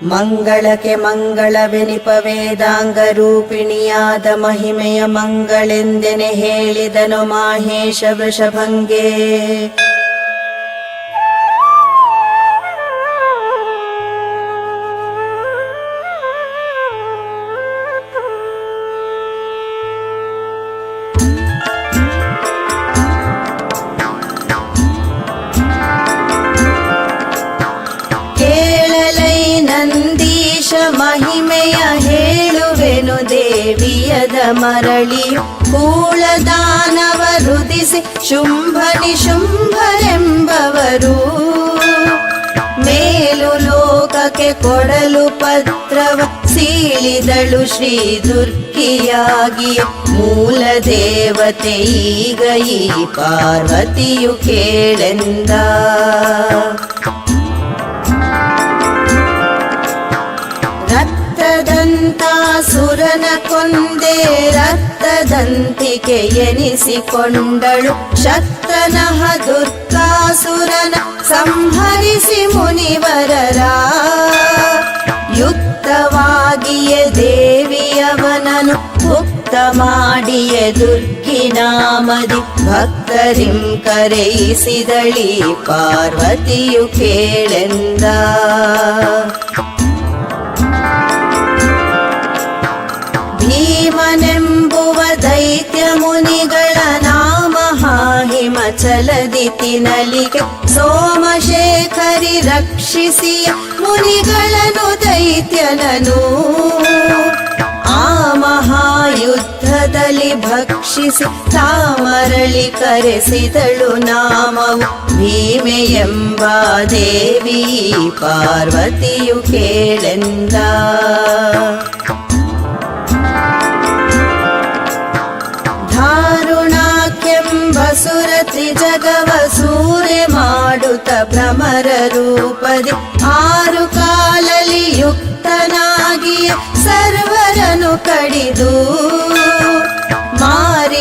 ಮಂಗಳಕ್ಕೆ ಮಂಗಳವೆನಿಪ ವೇದಾಂಗ ರೂಪಿಣಿಯಾದ ಮಹಿಮೆಯ ಮಂಗಳೆಂದೆನೆ ಹೇಳಿದನು ಮಾಹೇಶ ವೃಷಭಂಗೆ. ಮಹಿಮೆಯ ಹೇಳುವೆನು ದೇವಿಯದ ಮರಳಿ ಕೂಳದಾನವ ರುದಿಸಿ ಶುಂಭ ನಿಶುಂಭರೆಂಬವರು ಮೇಲು ಲೋಕಕ್ಕೆ ಕೊಡಲು ಪತ್ರವ ಸೀಳಿದಳು ಶ್ರೀ ದುರ್ಗಿಯಾಗಿ ಮೂಲ ದೇವತೆ ಈಗ ಈ ಪಾರ್ವತಿಯು ಕೇಳೆಂದ. ಸುರನ ಕೊಂದೆ ರಕ್ತದಂತಿಕೆ ಎನಿಸಿಕೊಂಡಳು ಶಕ್ತನಹ ದುರ್ಗಾಸುರನ ಸಂಹರಿಸಿ ಮುನಿವರರ ಯುಕ್ತವಾಗಿಯೇ ದೇವಿಯವನನು ಮುಕ್ತ ಮಾಡಿಯೇ ದುರ್ಗಿನಾಮದಿ ಭಕ್ತರಿಂ ಕರೆಯಿಸಿದಳಿ ಪಾರ್ವತಿಯು ಕೇಳೆಂದ. ಭೀಮನೆಂಬುವ ದೈತ್ಯ ಮುನಿಗಳ ನಾಮ ಹಿಮಚಲದಿ ತಿನಲಿಗೆ ಸೋಮಶೇಖರಿ ರಕ್ಷಿಸಿ ಮುನಿಗಳನ್ನು ದೈತ್ಯನನು ಆ ಮಹಾಯುದ್ಧದಲ್ಲಿ ಭಕ್ಷಿಸಿ ತಾಮರಳಿ ಕರೆಸಿದಳು ನಾಮವು ಭೀಮೆ ಎಂಬ ದೇವಿ ಪಾರ್ವತಿಯು ಕೇಳೆಂದ. ದಾರುಣಾಕ್ಯಂಬಸುರ ತ್ರಿಜಗವ ಸೂರೆ ಮಾಡುತ್ತ ಭ್ರಮರ ರೂಪದಿ ಆರು ಕಾಲಲಿ ಯುಕ್ತನಾಗಿ ಸರ್ವರನು ಕಡಿದು ಮಾರಿಯಾಗಿರುತ್ತಲಿ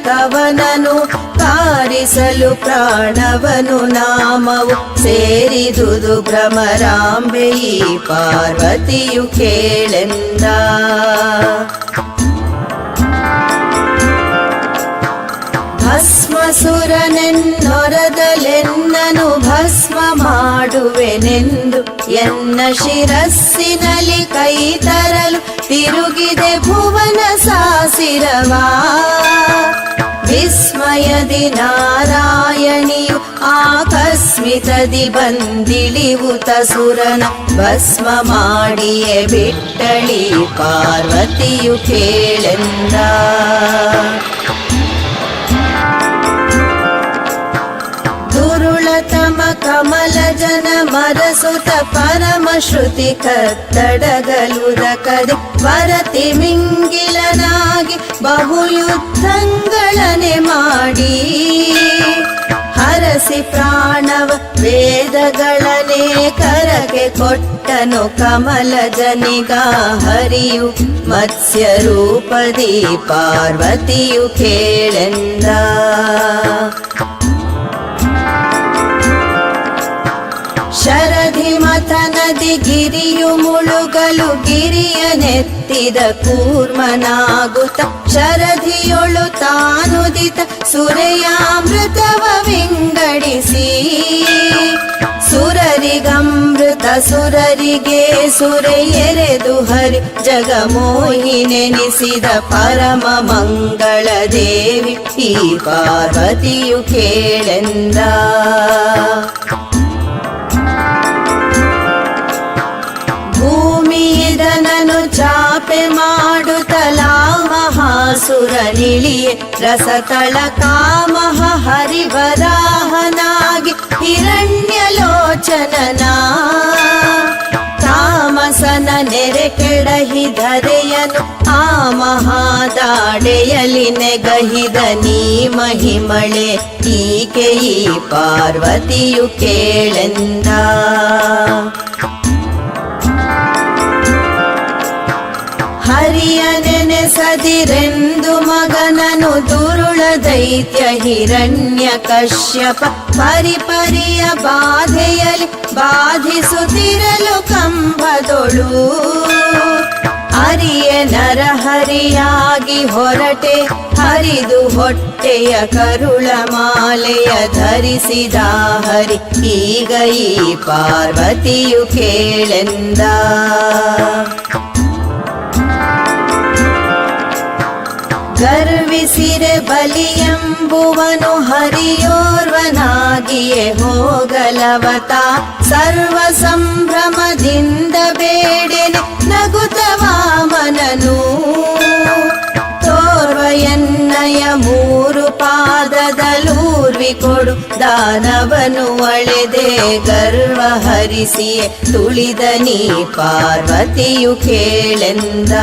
ಕವನನು ಕಾರಿಸಲು ಪ್ರಾಣವನು ನಾಮವು ಸೇರಿದುದು ಭ್ರಮರಾಂಬೆ ಈ ಪಾರ್ವತಿಯು ಕೇಳೆಂದ. ಭಸ್ಮಸುರನೆನ್ನೊರದಲೆನ್ನನು ಭಸ್ಮ ಮಾಡುವೆನೆಂದು ಎನ್ನ ಶಿರಸ್ಸಿನಲ್ಲಿ ಕೈ ತರಲು ತಿರುಗಿದೆ ಭುವನ ಸಾಸಿರವಾ ವಿಸ್ಮಯದಿ ನಾರಾಯಣಿಯು ಆಕಸ್ಮಿತದಿ ಬಂದಿಳಿವುತ ಸುರನ ಭಸ್ಮ ಮಾಡಿಯೇ ಬಿಟ್ಟಳಿ ಪಾರ್ವತಿಯು ಕೇಳೆಂದ. ದುರುಳತಮ ಕಮಲ ಜನ ಮರಸುತ ಪರಮ ಶ್ರುತಿ ಕತ್ತಡಗಲುದಕದೆ ವರತಿ ಮಿಂಗಿಲನಾಗಿ ಬಹುಯುದ್ಧಗಳನೆ ಮಾಡಿ ಹರಸಿ ಪ್ರಾಣವ ವೇದಗಳನೆ ಕರಗೆ ಕೊಟ್ಟನು ಕಮಲ ಜನಿಗ ಹರಿಯು ಮತ್ಸ್ಯ ರೂಪದಿ ಪಾರ್ವತಿಯು ಕೇಳೆಂದ. ಶರಧಿ ಮಥನದಿ ಗಿರಿಯು ಮುಳುಗಲು ಗಿರಿಯ ನೆತ್ತಿದ ಕೂರ್ಮನಾಗುತ್ತ ಶರಧಿಯೊಳು ತಾನುದಿತ ಸುರೆಯಾಮೃತವ ವಿಂಗಡಿಸಿ ಸುರರಿಗಮೃತ ಸುರರಿಗೆ ಸುರೆ ಎರೆದು ಹರಿ ಜಗಮೋಹಿನೆನಿಸಿದ ಪರಮ ಮಂಗಳ ದೇವಿ ಈ ಪಾರ್ವತಿಯು ಕೇಳೆಂದ. ಭೂಮಿಯಿದನನು ಚಾಪೆ ಮಾಡುತ್ತಲಾ ಮಹಾಸುರನಿಳಿಯೇ ರಸತಳ ಕಾಮಹ ಹರಿವರಾಹನಾಗಿ ಹಿರಣ್ಯಲೋಚನನ ತಾಮಸನ ನೆರೆ ಕೆಡಹಿಧರೆಯನು ಆ ಮಹಾದಾಡೆಯಲಿ ನೆಗಹಿದ ನೀ ಮಹಿಮಳೆ ಈಕೆ ಈ ಪಾರ್ವತಿಯು ಕೇಳೆಂದ. ಹರಿಯ ನೆನೆಸದಿರೆಂದು ಮಗನನು ದುರುಳ ದೈತ್ಯ ಹಿರಣ್ಯ ಕಶ್ಯಪ ಪರಿಪರಿಯ ಬಾಧೆಯಲ್ಲಿ ಬಾಧಿಸುತ್ತಿರಲು ಕಂಬದೊಳು ಅರಿಯ ನರಹರಿಯಾಗಿ ಹೊರಟೆ ಹರಿದು ಹೊಟ್ಟೆಯ ಕರುಳ ಮಾಲೆಯ ಧರಿಸಿದ ಹರಿ ಈಗ ಈ ಪಾರ್ವತಿಯು ಕೇಳೆಂದ. ಗರ್ವಿಸಿರೆ ಬಲಿಯೆಂಬುವನು ಹರಿಯೋರ್ವನಾಗಿಯೇ ಹೋಗಲವತ ಸರ್ವ ಸಂಭ್ರಮದಿಂದ ಬೇಡೆನೆ ನಗುತ್ತ ವಾಮನನು ತೋರ್ವ ಎನ್ನಯ ಮೂರು ಪಾದದಲೂರ್ವಿ ಕೊಡು ದಾನವನು ಅಳೆದೆ ಗರ್ವ ಹರಿಸಿಯೇ ತುಳಿದ ನೀ ಪಾರ್ವತಿಯು ಕೇಳೆಂದ.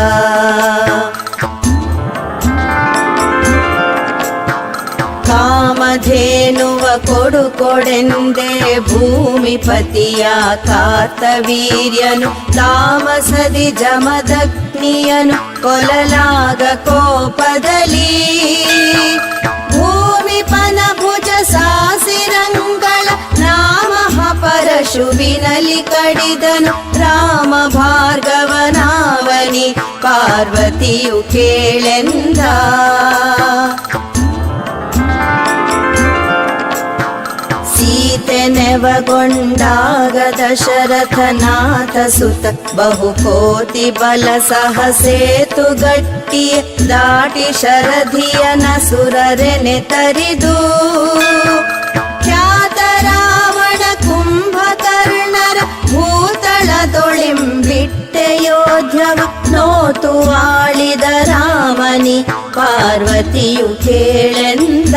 ಕಾಮಧೇನುವ ಕೊಡು ಕೊಡೆಂದೆ ಭೂಮಿಪತಿಯ ಕಾರ್ತವೀರ್ಯನು ತಾಮಸದಿ ಜಮದಗ್ನಿಯನು ಕೊಲಲಾಗ ಕೋಪದಲ್ಲಿ ಭೂಮಿಪನ ಭುಜ ಸಾಸಿರಂಗಳ ನಾಮ ಪರಶುವಿನಲ್ಲಿ ಕಡಿದನು ರಾಮ ಭಾರ್ಗವನಾವನಿ ಪಾರ್ವತಿಯು ಕೇಳೆಂದ. ನೆವಗೊಂಡಾಗ ದಶರಥನಾಥ ಸುತ ಬಹುಕೋಟಿ ಬಲ ಸಹಸೇತು ಗಟ್ಟಿ ದಾಟಿ ಶರಧಿಯನ ಸುರರೆನೆ ತರಿದು ಖ್ಯಾತ ರಾವಣ ಕುಂಭಕರ್ಣರ ಭೂತಳದೊಳಿಂಬಿಟ್ಟೆ ಯೋಧ್ಯವ ನೋತು ಆಳಿದ ರಾಮನಿ ಪಾರ್ವತಿಯು ಕೇಳೆಂದ.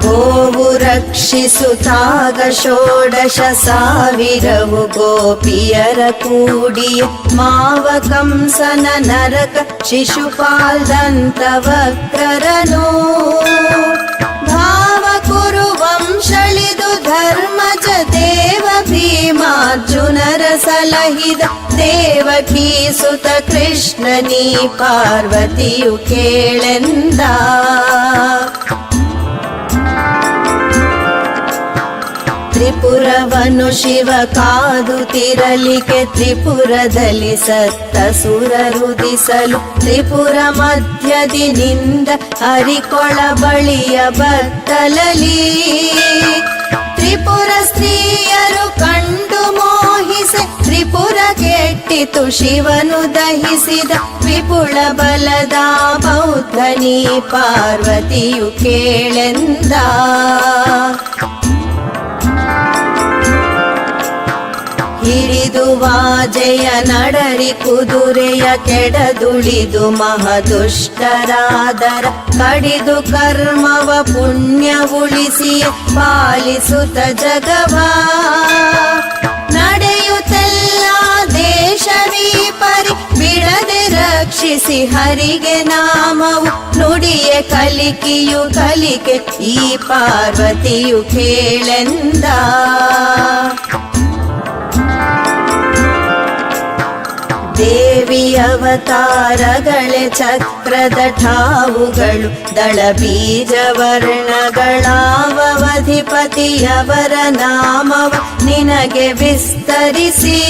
ಗೋವು ರಕ್ಷಿಸುತ್ತಾಗ 16,000 ಗೋಪಿಯರ ಕೂಡಿಯ ಮಾವ ಕಂಸನ ನರಕ ಶಿಶುಪಾಲ್ದಂತವಕ್ರರನು ಭಾವ ಕುರು ವಂಶಳಿದು ಧರ್ಮಜ ದೇವ ಭೀಮಾರ್ಜುನರ ಸಲಹಿದ ದೇವಕೀ ಸುತ ಕೃಷ್ಣನೀ ಪಾರ್ವತಿಯು ಕೇಳೆಂದ. ತ್ರಿಪುರವನ್ನು ಶಿವ ಕಾದುತ್ತಿರಲಿಕ್ಕೆ ತ್ರಿಪುರದಲ್ಲಿ ಸತ್ತ ಸುರರುದಿಸಲು ತ್ರಿಪುರ ಮಧ್ಯದಿನಿಂದ ಹರಿಕೊಳ ಬಳಿಯ ಬತ್ತಲಲಿ ತ್ರಿಪುರ ಸ್ತ್ರೀಯರು ಕಂಡು ಮೋಹಿಸಿ ತ್ರಿಪುರ ಕೆಟ್ಟಿತು ಶಿವನು ದಹಿಸಿದ ವಿಪುಳ ಬಲದ ಬೌದ್ಧನೀ ಪಾರ್ವತಿಯು ಕೇಳೆಂದ. ಹಿರಿದು ವಾಜೆಯ ನಡರಿ ಕುದುರೆಯ ಕೆಡದುಳಿದು ಮಹದುಷ್ಟರಾದರ ಕಡಿದು ಕರ್ಮವ ಪುಣ್ಯ ಉಳಿಸಿ ಪಾಲಿಸುತ್ತ ಜಗವ ನಡೆಯುತ್ತೆಲ್ಲ ದೇಶವೀ ಪರಿ ಬಿಡದೆ ರಕ್ಷಿಸಿ ಹರಿಗೆ ನಾಮವು ನುಡಿಯ ಕಲಿಕೆಯು ಕಲಿಕೆ ಈ ಪಾರ್ವತಿಯು ಕೇಳೆಂದ. ದೇವಿ ಅವತಾರಗಳೇ ಚಕ್ರದ ಠಾವುಗಳು ದಳ ಬೀಜ ವರ್ಣಗಳಾವಧಿಪತಿಯವರ ನಾಮವ ನಿನಗೆ ವಿಸ್ತರಿಸಿ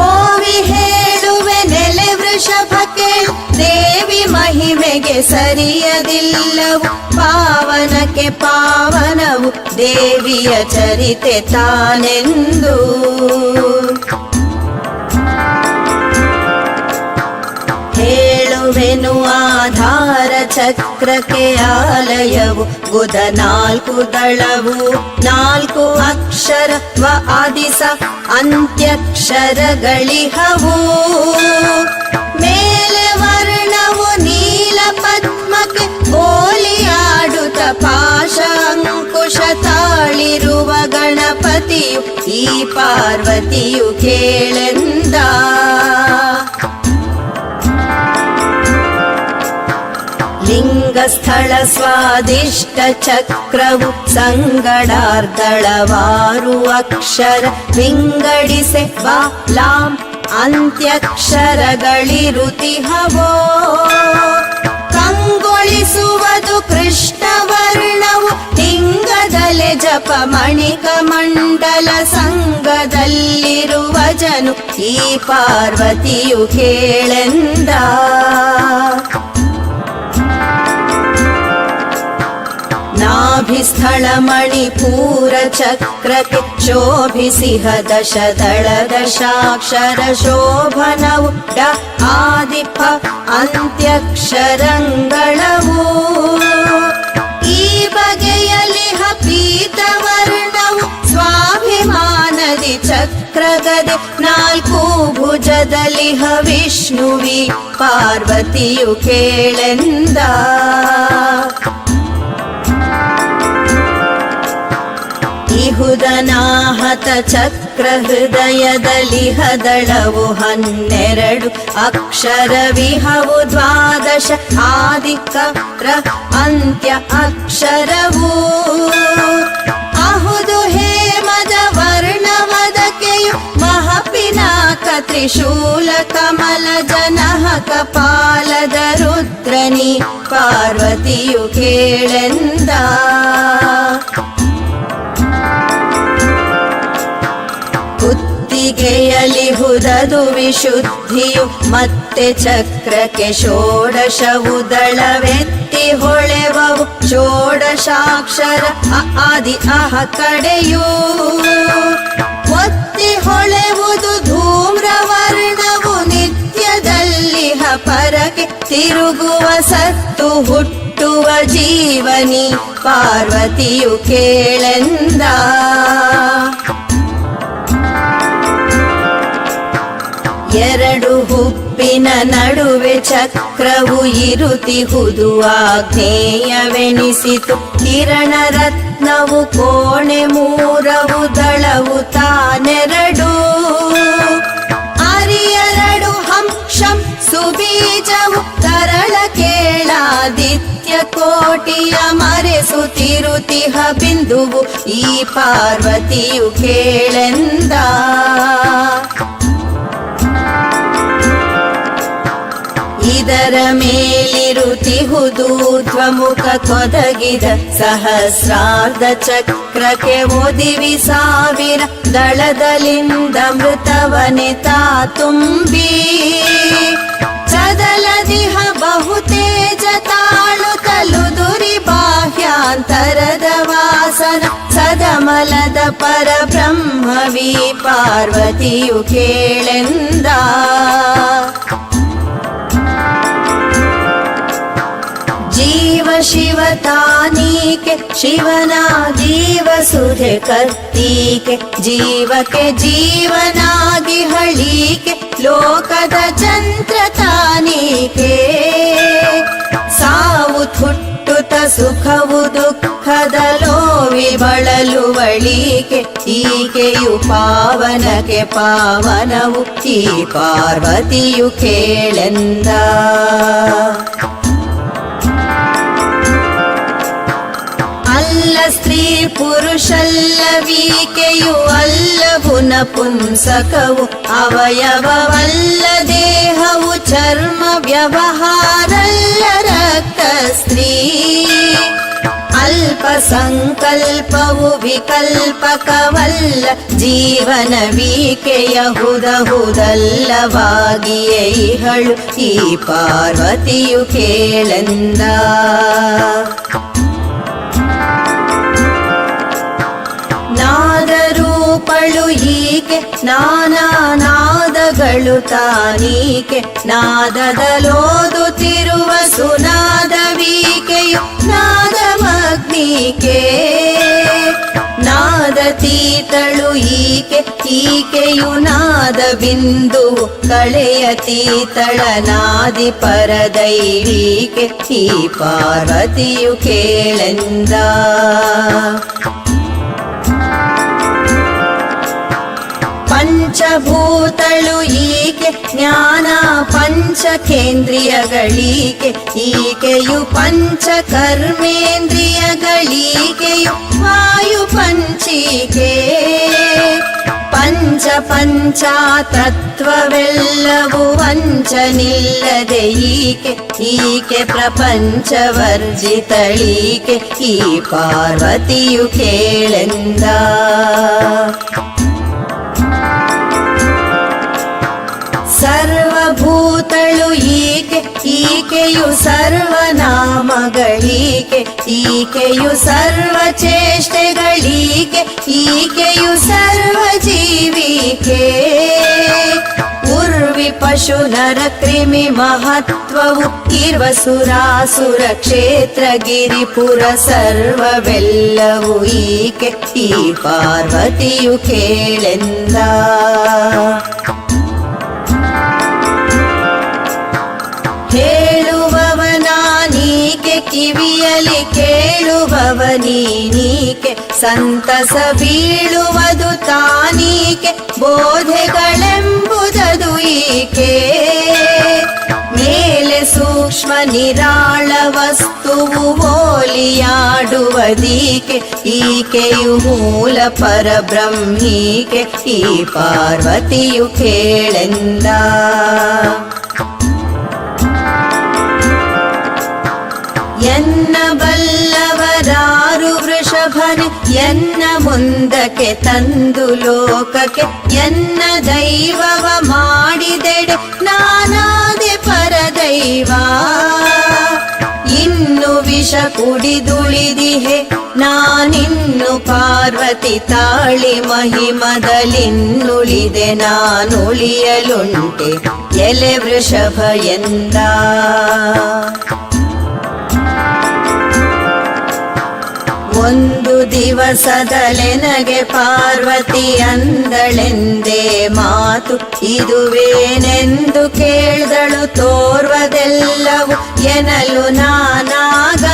ಓವಿ ಹೇಳುವೆ ನೆಲೆ ವೃಷಭಕ್ಕೆ ದೇವಿ ಮಹಿಮೆಗೆ ಸರಿಯದಿಲ್ಲವು ಪಾವನಕ್ಕೆ ಪಾವನವು ದೇವಿಯ ಚರಿತೆ ತಾನೆಂದು. ಹೇಳುವೆನು ಆಧಾರ ಚಕ್ರಕ್ಕೆ ಆಲಯವು ಗುದ 4 ದಳವು 4 ಅಕ್ಷರ ವ ಆದಿಸ ಅಂತ್ಯಕ್ಷರಗಳಿಹವು ಮೇಲೆ ವರ್ಣವು ನೀಲ ಪದ್ಮಕ್ಕೆ ಗೋಲಿಯಾಡುತ್ತ ಪಾಶ ಅಂಕುಶ ತಾಳಿರುವ ಗಣಪತಿಯು ಈ ಪಾರ್ವತಿಯು ಕೇಳೆಂದ. ಲಿಂಗಸ್ಥಳ ಸ್ವಾದಿಷ್ಟ ಚಕ್ರವು ಸಂಗಡಾರ್ಧಳವಾರು ಅಕ್ಷರ ವಿಂಗಡಿಸೆ ಬಾ ಲಾಂ ಅಂತ್ಯಕ್ಷರಗಳಿರುತಿಹವೋ. ಕಂಗೊಳಿಸುವುದು ಕೃಷ್ಣವರ್ಣವು ಲಿಂಗದಲೆ ಜಪ ಮಣಿಕ ಮಂಡಲ ಸಂಗದಲ್ಲಿರುವ ಜನು ಈ ಪಾರ್ವತಿಯು ಕೇಳೆಂದ. ನಾಭಿಸ್ಥಳ ಮಣಿಪೂರ ಚಕ್ರಕ್ಕೆ ಶೋಭಿಸಿಹ ದಶದಳ ದಶಾಕ್ಷರ ಶೋಭನವು ಡ ಆದಿಪ ಅಂತ್ಯಕ್ಷರಂಗಳವು. ಈ ಬಗೆಯಲಿಹ ಪೀತವರ್ಣವು ಸ್ವಾಭಿಮಾನದಿ ಚಕ್ರಗದೆ ನಾಲ್ಕು ಭುಜದಲಿಹ ವಿಷ್ಣುವಿ ಪಾರ್ವತಿಯು ಕೇಳೆಂದ. ಇಹುದನಾಹತ ಚಕ್ರ ಹೃದಯದಲಿಹ ದಳವು 12 ಅಕ್ಷರವಿಹವು ದ್ವಾದಶ ಆದಿಕರ ಅಂತ್ಯ ಅಕ್ಷರವು. ಅಹುದು ಹೇಮದ ವರ್ಣವದಕೆಯು ಮಹಪಿನಾಕ ತ್ರಿಶೂಲ ಕಮಲ ಜನಃ ಕಪಾಲದ ರುದ್ರನಿ ಪಾರ್ವತಿಯು ಕೇಳೆಂದ. ಕುತ್ತಿಗೆಯಲಿಹುದದು ವಿಶುದ್ಧಿಯು ಮತ್ತೆ ಚಕ್ರಕ್ಕೆ ಷೋಡಶವು ದಳವೆತ್ತಿ ಹೊಳೆವವು ಷೋಡಶಾಕ್ಷರ ಆದಿ ಅಹ ಕಡೆಯೂ. ಒತ್ತಿ ಹೊಳೆವುದು ಧೂಮ್ರವರ್ಣವು ನಿತ್ಯದಲ್ಲಿಹ ಪರಕೆ ತಿರುಗುವ ಸತ್ತು ಹುಟ್ಟುವ ಜೀವನಿ ಪಾರ್ವತಿಯು ಕೇಳೆಂದ. ಎರಡು ಹುಬ್ಬಿನ ನಡುವೆ ಚಕ್ರವು ಇರುತಿಹುದು ಆಗ್ನೇಯವೆನಿಸಿತು. ಕಿರಣ ರತ್ನವು ಕೋಣೆ ಮೂರವು ದಳವು ತಾನೆರಡು. ಅರಿಯರಡು ಹಂಶಂ ಸುಬೀಜವು ತರಳ ಕೇಳಾದಿತ್ಯ ಕೋಟಿಯ ಮರೆಸುತ್ತಿರುತಿಹ ಬಿಂದುವು ಈ ಪಾರ್ವತಿಯು ಕೇಳೆಂದ. ಇದರ ಮೇಲಿರುತಿಹುದೂರ್ಧ್ವಮುಖ ಕೊದಗಿದ ಸಹಸ್ರಾರ್ಧ ಚಕ್ರಕ್ಕೆ ಒದಿವಿ 1000 ದಳದಲಿಂದ ಮೃತವನೆ ತಾ ತುಂಬಿ. ಚದಲದಿಹ ಬಹುತೇಜ ತಾಳುತ್ತಲು ದುರಿ ಬಾಹ್ಯಾಂತರದ ವಾಸನ ಸದಮಲದ ಪರಬ್ರಹ್ಮವಿ ಪಾರ್ವತಿಯು ಕೇಳೆಂದ. ಜೀವ ಶಿವ ತಾನೀಕೆ ಶಿವನ ಜೀವ ಸುಧೆ ಕರ್ತೀಕೆ ಜೀವಕ್ಕೆ ಜೀವನಾಗಿ ಹಳೀಕೆ ಲೋಕದ ಚಂದ್ರ ತಾನೀಕೆ. ಸಾವು ಹುಟ್ಟುತ್ತ ಸುಖವು ದುಃಖದ ಲೋವಿ ಬಳಲುವಳಿಕೆ ಈಕೆಯು ಪಾವನಕ್ಕೆ ಪಾವನವು ಈ ಪಾರ್ವತಿಯು ಕೇಳೆಂದ. ಅಲ್ಲ ಸ್ತ್ರೀ ಪುರುಷಲ್ಲವೀಕೆಯು ಅಲ್ಲವು ನಪುಂಸಕವು ಅವಯವವಲ್ಲ ದೇಹವು ಚರ್ಮ ವ್ಯವಹಾರಲ್ಲ ರಕ್ತ ಸ್ತ್ರೀ. ಅಲ್ಪ ಸಂಕಲ್ಪವು ವಿಕಲ್ಪಕವಲ್ಲ ಜೀವನವೀಕೆಯಹುದಹುದಲ್ಲವಾಗಿಯೇ ಇಹಳು ಈ ಪಾರ್ವತಿಯು ಕೇಳೆಂದ. ನಾದರೂಪಳು ಈಕೆ ನಾನಾ ನಾದಗಳು ತಾನೀಕೆ ನಾದದಲೋದುತ್ತಿರುವ ಸುನಾದವೀಕೆಯು ನಾದಮಗ್ನಿಕೆ. ನಾದತೀತಳು ಈಕೆ ಈಕೆಯು ನಾದ ಬಿಂದು ಕಳೆಯತೀತಳ ನಾದಿ ಪರದೈವೀಕೆ ಈ ಪಾರ್ವತಿಯು ಕೇಳೆಂದ. ಪಂಚ ಪಂಚಭೂತಳು ಈಕೆ ಜ್ಞಾನ ಪಂಚಕೇಂದ್ರಿಯಗಳೀಕೆ ಈಕೆಯು ಪಂಚಕರ್ಮೇಂದ್ರಿಯಗಳೀಕೆಯು ವಾಯು ಪಂಚಿಕೆ ಪಂಚ ಪಂಚಾತತ್ವವೆಲ್ಲವೂ ವಂಚನಿಲ್ಲದೆ ಈಕೆ ಪ್ರಪಂಚವರ್ಜಿತಳೀಕೆ ಈ ಪಾರ್ವತಿಯು ಕೇಳೆಂದ. ಸರ್ವಭೂತಳು ಈಕೆಯು ಸರ್ವನಾಮಗಳೀಕೆ ಈಕೆಯು ಸರ್ವಚೇಷ್ಟೆಗಳೀಕೆ ಈಕೆಯು ಸರ್ವಜೀವಿಕೆ ಉರ್ವಿ ಪಶು ನರ ಕ್ರಿಮಿ ಮಹತ್ವವು ಇರುವ ಸುರಾಸುರ ಕ್ಷೇತ್ರ ಗಿರಿಪುರ ಸರ್ವವೆಲ್ಲವೂ ಈಕೆ ಈ ಪಾರ್ವತಿಯು ಕೇಳೆಂದ. ಹೇಳುವವನಾನೀಕೆ ಕಿವಿಯಲಿ ಕೇಳುವವನೀಕೆ ಸಂತಸ ಬೀಳುವುದು ತಾನೀಕೆ ಬೋಧೆಗಳೆಂಬುದದು ಈಕೆ ಮೇಲೆ ಸೂಕ್ಷ್ಮ ನಿರಾಳ ವಸ್ತುವು ಓಲಿಯಾಡುವುದೀಕೆ ಈಕೆಯು ಮೂಲ ಪರಬ್ರಹ್ಮೀಕೆ ಈ ಪಾರ್ವತಿಯು ಕೇಳೆಂದ. ಎನ್ನ ಬಲ್ಲವರಾರು ವೃಷಭನೆ ಎನ್ನ ಮುಂದಕ್ಕೆ ತಂದು ಲೋಕಕ್ಕೆ ಎನ್ನ ದೈವವ ಮಾಡಿದೆಡೆ ನಾನಾದೆ ಪರದೈವ ಇನ್ನು ವಿಷ ಕುಡಿದುಳಿದಿಹೆ ನಾನಿನ್ನು ಪಾರ್ವತಿ ತಾಳಿ ಮಹಿಮದಲಿನ್ನುಳಿದೆ ನಾನುಳಿಯಲುಂಟೆ ಎಲೆ ವೃಷಭ ಎಂದ. ಒಂದು ದಿವಸದಲೆನಗೆ ಪಾರ್ವತಿ ಅಂದಳೆಂದೇ ಮಾತು ಇದುವೇನೆಂದು ಕೇಳ್ದಳು ತೋರ್ವದೆಲ್ಲವು ಎನಲು ನಾನಾಗ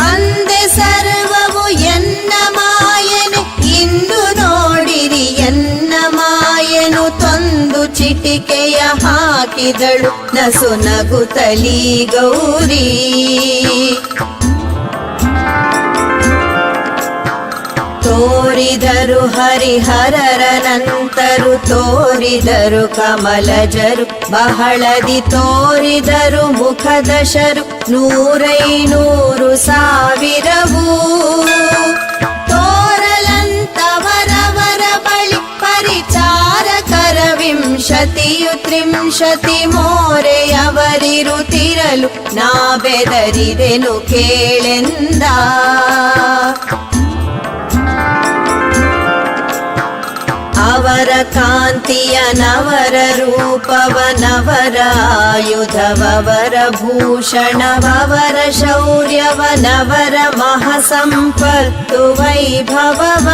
ಅಂದೆ ಸರ್ವವು ಎನ್ನ ಮಾಯನೆ ಇಂದು ನೋಡಿರಿ ಎನ್ನ ಮಾಯನು ತೊಂದು ಚಿಟಿಕೆಯ ಹಾಕಿದಳು ನಸು ನಗುತ್ತಲೀ ಗೌರಿ ತೋರಿದರು ಹರಿಹರರ ನಂತರು ತೋರಿದರು ಕಮಲಜರು ಬಹಳದಿ ತೋರಿದರು ಮುಖದಶರು 100,000,000 ತೋರಲಂತವರವರ ಬಳಿ ಪರಿಚಾರಕರ 20,30 ಮೋರೆಯವರಿರುತ್ತಿರಲು ನಾ ಬೆದರಿದೆನು ಕೇಳೆಂದ. ಅವರ ಕಾಂತಿಯನವರ ರೂಪವನವರ ಆಯುಧವರ ಭೂಷಣವರ ಶೌರ್ಯವನವರ ಮಹಾಸಂಪತ್ತು ವೈಭವವ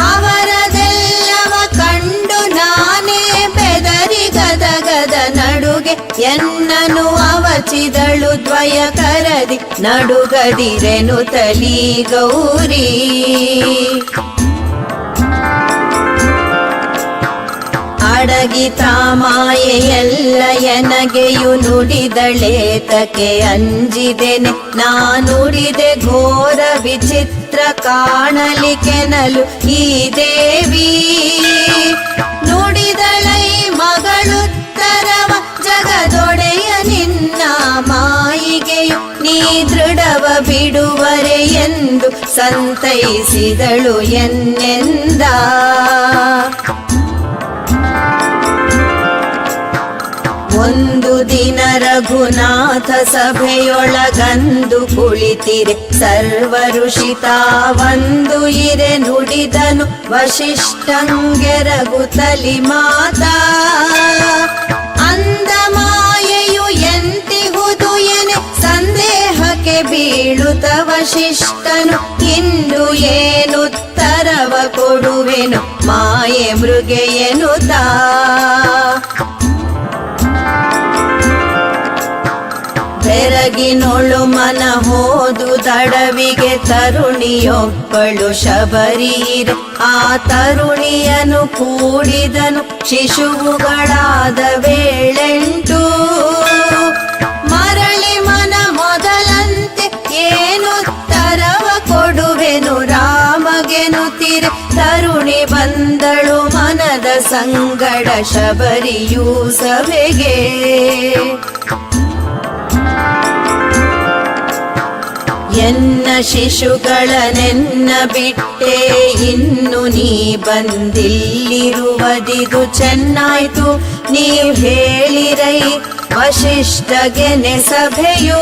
ಅವರದೆಲ್ಲವ ಕಂಡು ನಾನೇ ಬೆದರಿ ಗದಗದ ನಡುಗೆ ಎನ್ನನು ಅವಚಿದಳು ದ್ವಯ ಕರದಿ ನಡುಗದಿರೆನು ತಲಿ ಗೌರಿ. ಅಡಗಿತ ಮಾಯೆಯೆಲ್ಲ ಎನಗೆಯು ನುಡಿದಳೇತಕ್ಕೆ ಅಂಜಿದೆನೆ ನಾನುಡಿದೆ ಘೋರ ವಿಚಿತ್ರ ಕಾಣಲಿಕೆನಲು ಈ ದೇವಿ ನುಡಿದಳೈ ಮಗಳುತ್ತರವ ಜಗದೊಡೆಯ ನಿನ್ನ ಮಾಯಿಗೆಯು ನೀ ದೃಢವ ಬಿಡುವರೆ ಎಂದು ಸಂತೈಸಿದಳು ಎನ್ನೆಂದ. ಒಂದು ದಿನ ರಘುನಾಥ ಸಭೆಯೊಳಗಂದು ಕುಳಿತಿರೆ ಸರ್ವ ಋಷಿತಾವಂದು ಇರೆ ನುಡಿದನು ವಶಿಷ್ಠಂಗೆ ರಘುತಲಿ ಮಾತಾ ಅಂದ ಮಾಯೆಯು ಎಂತಿಹುದು ಎನೆ ಸಂದೇಹಕ್ಕೆ ಬೀಳುತ್ತ ವಶಿಷ್ಠನು ಇಂದು ಏನುತ್ತರವ ಕೊಡುವೆನು ಮಾಯೆ ಮೃಗೆಯನುತಾ ಬೆರಗಿನೊಳು ಮನ ಹೋದು ದಡವಿಗೆ ತರುಣಿಯೊಬ್ಬಳು ಶಬರೀರೆ. ಆ ತರುಣಿಯನು ಕೂಡಿದನು ಶಿಶುವುಗಳಾದ ವೇಳೆಂಟು. ಮರಳಿ ಮನ ಮೊದಲಂತೆ ಏನುತ್ತರವ ಕೊಡುವೆನು ರಾಮಗೆನುತ್ತಿರೆ. ತರುಣಿ ಬಂದಳು ಮನದ ಸಂಗಡ ಶಬರಿಯೂ ಸಭೆಗೆ. ಎನ್ನ ಶಿಶುಗಳನೆನ್ನ ಬಿಟ್ಟೆ ಇನ್ನು ನೀ ಬಂದಿಲ್ಲಿರುವದಿದು ಚೆನ್ನಾಯ್ತು ನೀವ್ ಹೇಳಿರೈ ವಶಿಷ್ಠಗೆನೆ ಸಭೆಯು.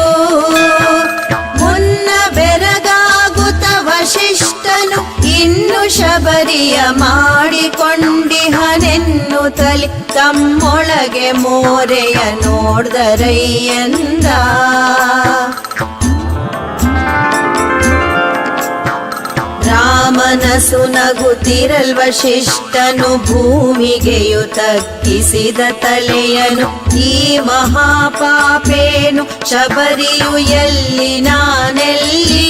ಮುನ್ನ ಬೆರಗಾಗುತ್ತ ವಶಿಷ್ಠನು ಇನ್ನು ಶಬರಿಯ ಮಾಡಿಕೊಂಡಿಹನೆನ್ನು ತಲಿ ತಮ್ಮೊಳಗೆ ಮೋರೆಯ ನೋಡ್ದರಯ್ಯಂದ. ರಾಮನಸು ನಗುತ್ತಿರಲ್ ವಶಿಷ್ಠನು ಭೂಮಿಗೆಯು ತಗ್ಗಿಸಿದ ತಲೆಯನು. ಈ ಮಹಾಪಾಪೇನು ಶಬರಿಯು ಎಲ್ಲಿ ನಾನೆಲ್ಲಿ.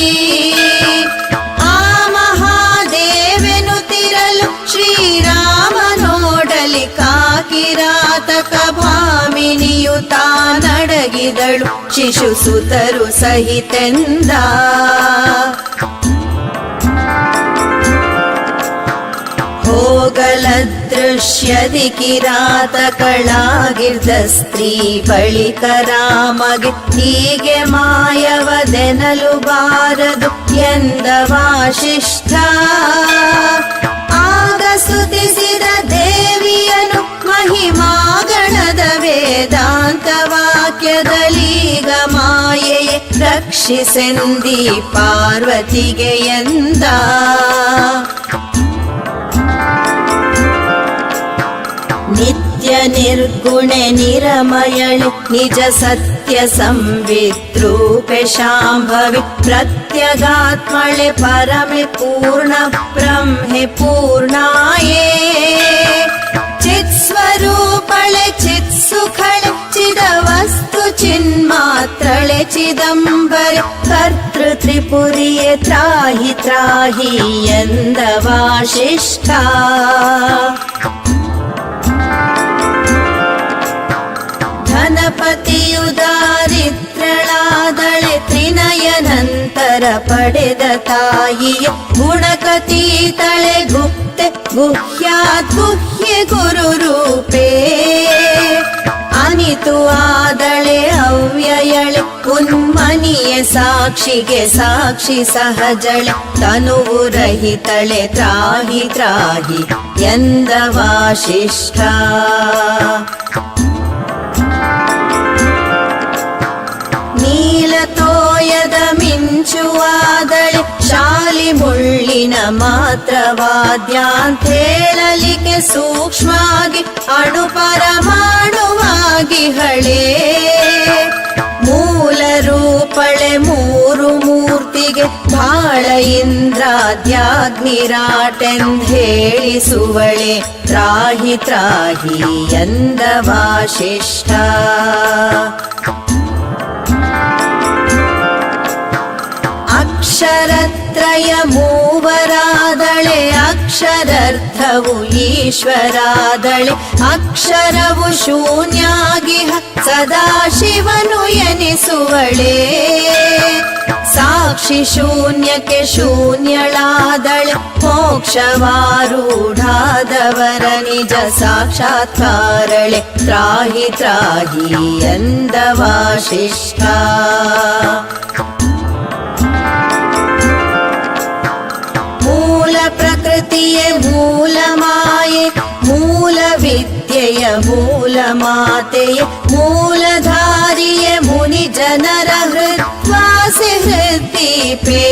ಆ ಮಹಾದೇವೆನು ತಿರಲು ಶ್ರೀರಾಮ ನೋಡಲಿ ಕಾಕಿರಾತಕ ಭಾಮಿನಿಯು ತಾನಡಗಿದಳು ಶಿಶು ಸುತರು ಸಹಿತೆಂದ. ಹೋಗಲ ದೃಶ್ಯದಿ ಕಿರಾತಕಳಾಗಿರ್ದ ಸ್ತ್ರೀ ಬಳಿಕ ರಾಮಗೆ ಹೀಗೆ ಮಾಯವದೆನಲು ಬಾರದು ಎಂದ ವಾಸಿಷ್ಠ. ಆಗ ಸ್ತುತಿಸಿದ ದೇವಿಯನು ಮಹಿಮಾಗಣದ ವೇದಾಂತ ವಾಕ್ಯದಲೀಗ ಮಾಯೆಯೇ ರಕ್ಷಿಸೆಂದಿ ಪಾರ್ವತಿಗೆ ಎಂದ. ನಿತ್ಯ ನಿರ್ಗುಣೆ ನಿರಮಯಳೆ ನಿಜ ಸತ್ಯ ಸಂವಿದ್ರೂಪೆ ಶಾಂಭವಿ. ಪ್ರತ್ಯಗಾತ್ಮಳೆ ಪರಮೆ ಪೂರ್ಣ ಬ್ರಹ್ಮೆ ಪೂರ್ಣಾಯೇ. ಚಿತ್ಸ್ವರೂಪಳೆ ಚಿತ್ಸುಖಳೆ ಚಿದವಸ್ತು ಚಿನ್ಮಾತ್ರಳೆ ಚಿದಂಬರೆ. ಕರ್ತೃ ತ್ರಿಪುರಿಯೇ ತ್ರಾಹಿ ತ್ರಾಹಿ ಎಂದ ವಾಸಿಷ್ಠ. ಧನಪತಿಯು ದಾರಿದ್ರ್ಯಳಾದಳೆ ತ್ರಿನಯನಂತರ ಪಡೆದ ತಾಯಿಯ. ಗುಣಕತೀತಳೆ ಗುಪ್ತೆ ಗುಹ್ಯಾತ್ ಗುಹ್ಯೆ ಗುರು ರೂಪೇ. ಅನಿತು ಆದಳೆ ಅವ್ಯಯಳೆ ಉನ್ಮನಿಯ ಸಾಕ್ಷಿಗೆ ಸಾಕ್ಷಿ ಸಹಜಳೆ. ತನುವು ರಹಿತಳೆ ತ್ರಾಹಿ ತ್ರಾಹಿ ಎಂದ ವಾಸಿಷ್ಠ. ನೀಲತೋಯದ ಮಿಂಚುವಾದಳೆ ಶಾಲಿ ಮುಳ್ಳಿನ ಮಾತ್ರವಾದ್ಯಾಂತೇಳಲಿಕ್ಕೆ ಸೂಕ್ಷ್ಮಾಗಿ ಅಣು ಪರಮಾಣುವಾಗಿ ಹಳೆ. ಮೂಲ ರೂಪಳೆ ಮೂರು ಮೂರ್ತಿಗೆ ಬಾಳ ಇಂದ್ರಾದ್ಯಾಗ್ನಿರಾಟೆಂದೇಳಿಸುವಳೆ. ತ್ರಾಹಿ ತ್ರಾಹಿ ಎಂದ ವಾಸಿಷ್ಠ. ಅಕ್ಷರತ್ರಯ ಮೂವರಾದಳೆ ಅಕ್ಷರಾರ್ಥವು ಈಶ್ವರಾದಳೆ. ಅಕ್ಷರವು ಶೂನ್ಯಾಗಿಹ ಸದಾಶಿವನು ಎನಿಸುವಳೆ. ಸಾಕ್ಷಿ ಶೂನ್ಯಕ್ಕೆ ಶೂನ್ಯಳಾದಳೆ ಮೋಕ್ಷವಾರೂಢಾದವರ ನಿಜ ಸಾಕ್ಷಾತ್ಕಾರಳೆ. ತ್ರಾಹಿ ತ್ರಾಹಿ ಎಂದ ವಾಸಿಷ್ಠ. ಮೂಲ ಪ್ರಕೃತಿಯೇ ಮೂಲ ಮಾಯೆ ಮೂಲ ವಿದ್ಯೆಯ ಮೂಲ ಮಾತೆಯೇ ಮೂಲಧಾರಿಯೇ ಮುನಿ ಜನರ ಹೃದ್ವಾಸಿ ಹೃದ್ದೀಪೇ.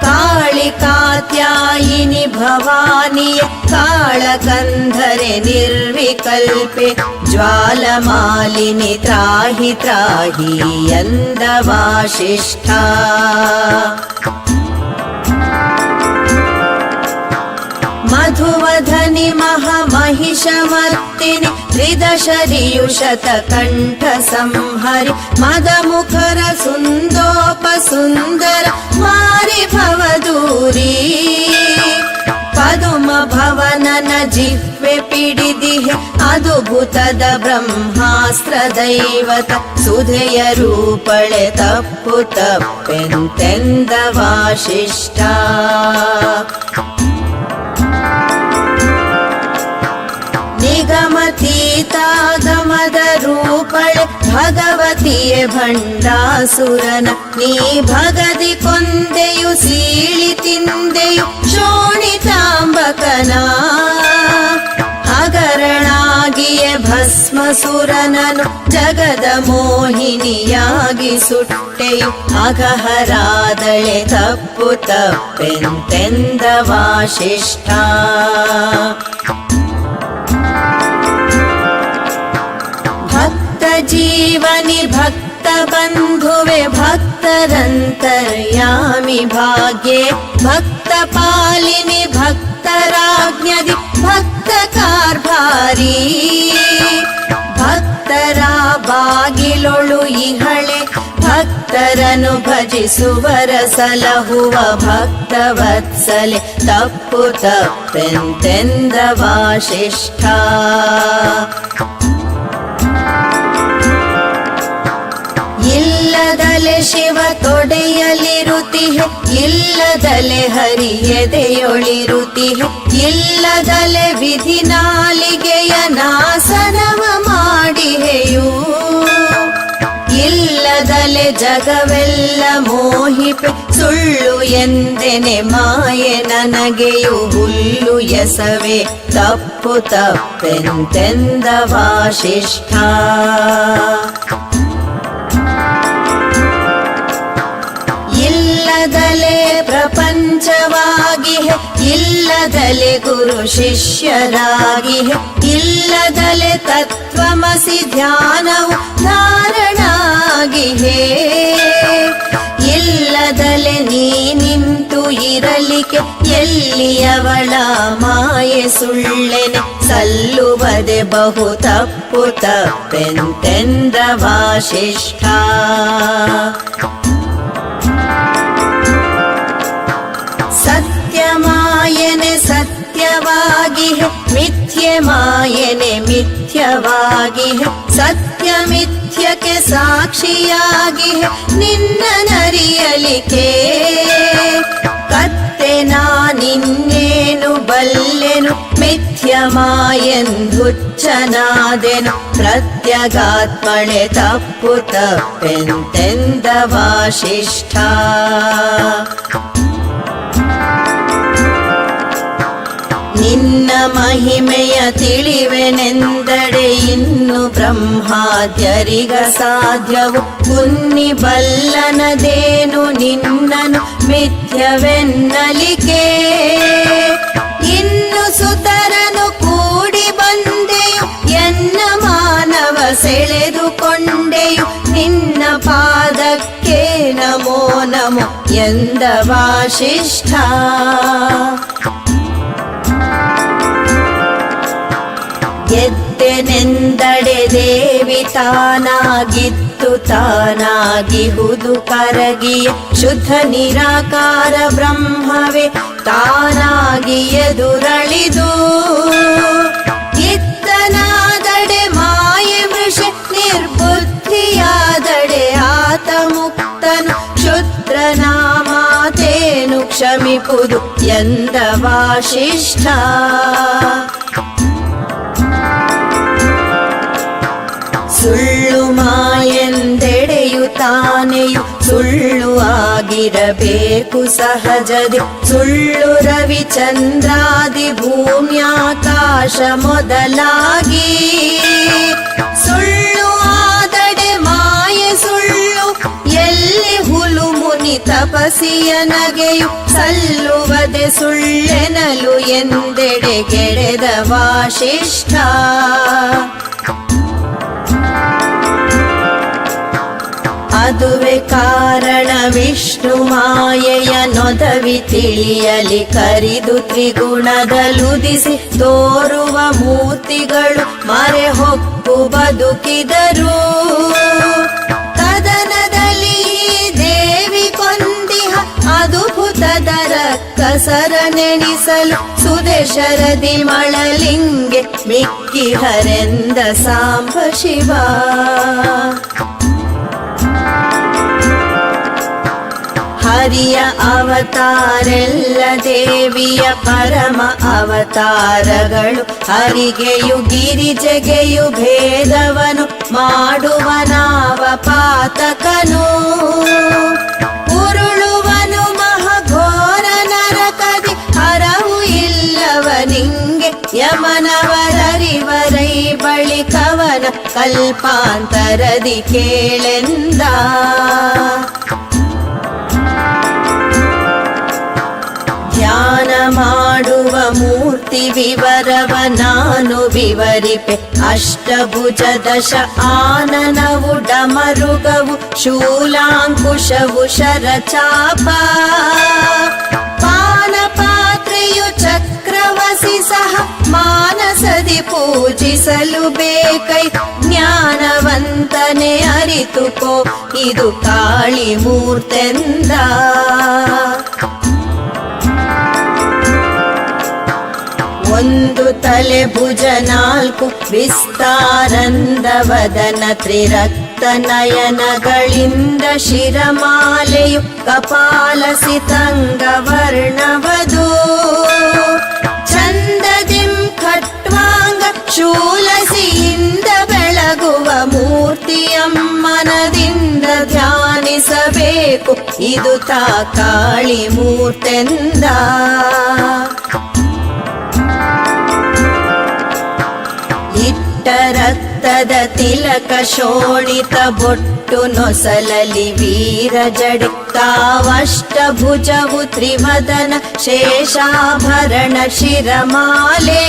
ಕಾಳಿ ಕಾತ್ಯಾಯಿನಿ ಭವಾನಿಯ ಕಾಳಕಂಧರೆ ನಿರ್ವಿಕಲ್ಪೆ. ಜ್ವಾಲಮಾಲಿನಿ ತ್ರಾಹಿ ತ್ರಾಹಿ ಎಂದ ವಾಸಿಷ್ಠ. ಮಧುವಧನಿ ಮಹಿಷಮರ್ತಿನಿ ತ್ರಿದಶರಿಯುಷತ ಕಂಠ ಸಂಹರಿ ಮದಮುಖರ ಸುಂದೋಪ ಸುಂದರ ಮಾರಿ ಭವದೂರಿ ಪದುಮ ಭವನನ ಜಿಹ್ವೆ ಪಿಡಿದಿಹೆ ಅದ್ಭುತದ ಬ್ರಹ್ಮಾಸ್ತ್ರ ದೈವತ ಸುಧೆಯ ರೂಪಳೆ ತಪ್ಪು ತಪ್ಪೆಂತೆಂದ ವಾಸಿಷ್ಠ ನಿಗಮತೀತಾಗಮದ ರೂಪಳೆ ಭಗವತಿಯೇ ಭಂಡಾಸುರನ ನೀ ಭಗದಿ ಕೊಂದೆಯು ಸೀಳಿ ತಿಂದೆಯು ಶೋಣಿತಾಂಬಕನ ಹಗರಣಾಗಿಯೇ ಭಸ್ಮಸುರನನು ಜಗದ ಮೋಹಿನಿಯಾಗಿ ಸುಟ್ಟೆಯು ಅಗಹರಾದಳೆ ತಪ್ಪು ತಪ್ಪೆಂತೆಂದ ವಾಸಿಷ್ಠ ಜೀವನಿ ಭಕ್ತ ಬಂಧುವೆ ಭಕ್ತರಂತರ್ಯಾಮಿ ಭಾಗ್ಯೆ ಭಕ್ತ ಪಾಲಿನಿ ಭಕ್ತರಾಜ್ಞದಿ ಭಕ್ತ ಕಾರ್ಭಾರಿ ಭಕ್ತರ ಬಾಗಿಲೊಳು ಇಹಳೆ ಭಕ್ತರನು ಭಜಿಸುವರ ಸಲಹುವ ಭಕ್ತವತ್ಸಲೆ ತಪ್ಪು ತಪ್ಪೆಂತೆಂದ ವಾಸಿಷ್ಠ ಇಲ್ಲದಲೆ ಶಿವ ತೊಡೆಯಲಿರುತಿಹೆ ಇಲ್ಲದಲೆ ಹರಿ ಎದೆಯೊಳಿರುತಿಹೆ ಇಲ್ಲದಲೆ ವಿಧಿ ನಾಲಿಗೆಯ ನಾಸನವ ಮಾಡಿಹೆಯು ಇಲ್ಲದಲೆ ಜಗವೆಲ್ಲ ಮೋಹಿಪೆ ಸುಳ್ಳು ಎಂದೆನೆ ಮಾಯೆ ನನಗೆಯು ಹುಲ್ಲು ಎಸವೆ ತಪ್ಪು ತಪ್ಪೆಂತೆಂದ ವಾಸಿಷ್ಠ ಇಲ್ಲದಲೆ ಪ್ರಪಂಚವಾಗಿಹೆ ಇಲ್ಲದಲೆ ಗುರು ಶಿಷ್ಯರಾಗಿಹೆ ಇಲ್ಲದಲೆ ತತ್ವಮಸಿ ಧ್ಯಾನವು ಧಾರಣಾಗಿಹೆ ಇಲ್ಲದಲೆ ನೀ ನಿಂತು ಇರಲಿಕ್ಕೆ ಎಲ್ಲಿಯವಳ ಮಾಯೆ ಸುಳ್ಳೆನೆ ಸಲ್ಲುವದೆ ಬಹು ತಪ್ಪು ತಪ್ಪೆಂತೆಂದ ವಾಸಿಷ್ಠ ಸತ್ಯಮಾಯನೆ ಸತ್ಯವಾಗಿಹೆ ಮಿಥ್ಯೆ ಮಾಯನೆ ಮಿಥ್ಯವಾಗಿಹೆ ಸತ್ಯ ಮಿಥ್ಯಕ್ಕೆ ಸಾಕ್ಷಿಯಾಗಿಹೆ ನಿನ್ನ ನರಿಯಲಿಕೆ ಕತ್ತೆ ನಾನಿನ್ನೇನು ಬಲ್ಲೆನು ಮಿಥ್ಯ ಮಾಯೆಂದುಚ್ಚನಾದೆನು ಪ್ರತ್ಯಗಾತ್ಮಳೆ ತಪ್ಪು ತಪ್ಪೆಂತೆಂದ ವಾಸಿಷ್ಠ ನಿನ್ನ ಮಹಿಮೆಯ ತಿಳಿವೆನೆಂದಡೆ ಇನ್ನು ಬ್ರಹ್ಮಾದ್ಯರಿಗ ಸಾಧ್ಯವು ಕುನ್ನಿ ಬಲ್ಲನದೇನು ನಿನ್ನನು ಮಿಥ್ಯವೆನ್ನಲಿಕೆ ಇನ್ನು ಸುತರನು ಕೂಡಿ ಬಂದೆಯು ಎನ್ನ ಮಾನವ ಸೆಳೆದುಕೊಂಡೆಯು ನಿನ್ನ ಪಾದಕ್ಕೆ ನಮೋ ನಮೋ ಎಂದ ವಾಸಿಷ್ಠ ಗೆದ್ದೆನೆಂದಡೆ ದೇವಿ ತಾನಾಗಿತ್ತು ತಾನಾಗಿಹುದು ಕರಗಿಯ ಶುದ್ಧ ನಿರಾಕಾರ ಬ್ರಹ್ಮವೇ ತಾನಾಗಿ ಎದುರಳಿದು ಇತ್ತನಾದಡೆ ಮಾಯೆ ವೃಷ ನಿರ್ಬುದ್ಧಿಯಾದಡೆ ಆತ ಮುಕ್ತನು ಕ್ಷುದ್ರನಾಮಾತೇನು ಕ್ಷಮಿಪುದು ಎಂದ ವಾಸಿಷ್ಠ ಸುಳ್ಳು ಮಾಯೆಂದೆಡೆಯು ತಾನೆಯು ಸುಳ್ಳು ಆಗಿರಬೇಕು ಸಹಜದೆ ಸುಳ್ಳು ರವಿಚಂದ್ರಾದಿ ಭೂಮ್ಯಾಕಾಶ ಮೊದಲಾಗಿ ಸುಳ್ಳು ಆದಡೆ ಮಾಯೆ ಸುಳ್ಳು ಎಲ್ಲಿ ಹುಲು ಮುನಿ ತಪಸಿಯ ನಗೆಯು ಸಲ್ಲುವದೆ ಸುಳ್ಳೆನಲು ಎಂದೆಡೆ ಗೆಳೆದ ವಾಸಿಷ್ಠ ಅದುವೆ ಕಾರಣ ವಿಷ್ಣು ಮಾಯೆಯ ನೊದವಿ ತಿಳಿಯಲಿ ಕರಿದು ತ್ರಿಗುಣದಲುದಿಸಿ ತೋರುವ ಮೂರ್ತಿಗಳು ಮರೆ ಹೊಕ್ಕು ಬದುಕಿದರು. ಕದನದಲ್ಲಿ ದೇವಿ ಕೊಂದಿಹ ಅದ್ಭುತದರ ಕಸರ ನೆನೆಸಲು ಸುದೇಶರದಿ ಮಳಲಿಂಗೆ ಮಿಕ್ಕಿಹರೆಂದ ಸಾಂಬ ಶಿವ. ಹರಿಯ ಅವತಾರೆಲ್ಲ ದೇವಿಯ ಪರಮ ಅವತಾರಗಳು. ಹರಿಗೆಯು ಗಿರಿಜೆಗೆಯು ಭೇದವನು ಮಾಡುವನಾವ ಪಾತಕನು. ಉರುಳುವನು ಮಹಘೋರ ನರಕದಿ ಹರವು ಇಲ್ಲವ ನಿಂಗೆ. ಯಮನವರರಿವರೈ ಬಳಿಕವನ ಕಲ್ಪಾಂತರದಿ ಕೇಳೆಂದ. ಧ್ಯಾನ ಮಾಡುವ ಮೂರ್ತಿ ವಿವರವ ನಾನು ವಿವರಿಪೆ. ಅಷ್ಟಭುಜ ದಶ ಆನನವು ಡಮರುಗವು ಶೂಲಾಂಕುಶವು ಶರಚಾಪ. ಪಾನಪಾತ್ರೆಯು ಚಕ್ರವಸಿ ಸಹ ಮಾನಸದಿ ಪೂಜಿಸಲು ಬೇಕೈ. ಜ್ಞಾನವಂತನೆ ಅರಿತುಕೋ ಇದು ಕಾಳಿ ಮೂರ್ತೆಂದ. ಒಂದು ತಲೆ ಭುಜ ನಾಲ್ಕು ವಿಸ್ತಾರಂದ ವದನ ತ್ರಿರಕ್ತ ನಯನಗಳಿಂದ ಶಿರಮಾಲೆಯು ಕಪಾಲಸಿತಂಗ ವರ್ಣವದು. ಚಂದದಿಂ ಖಟ್ವಾಂಗ ಶೂಲಸಿಯಿಂದ ಬೆಳಗುವ ಮೂರ್ತಿಯಮ್ಮನದಿಂದ ಧ್ಯಾನಿಸಬೇಕು ಇದು ತಾ ಕಾಳಿ ಮೂರ್ತೆಂದ. ರಕ್ತದ ತಿಲಕ ಶೋಣಿತ ಬೊಟ್ಟು ನೊಸಲಲಿ ವೀರ ಜಡಿಕ್ಕಾವಷ್ಟಭುಜವು ತ್ರಿವದನ ಶೇಷಾಭರಣ ಶಿರಮಾಲೆ.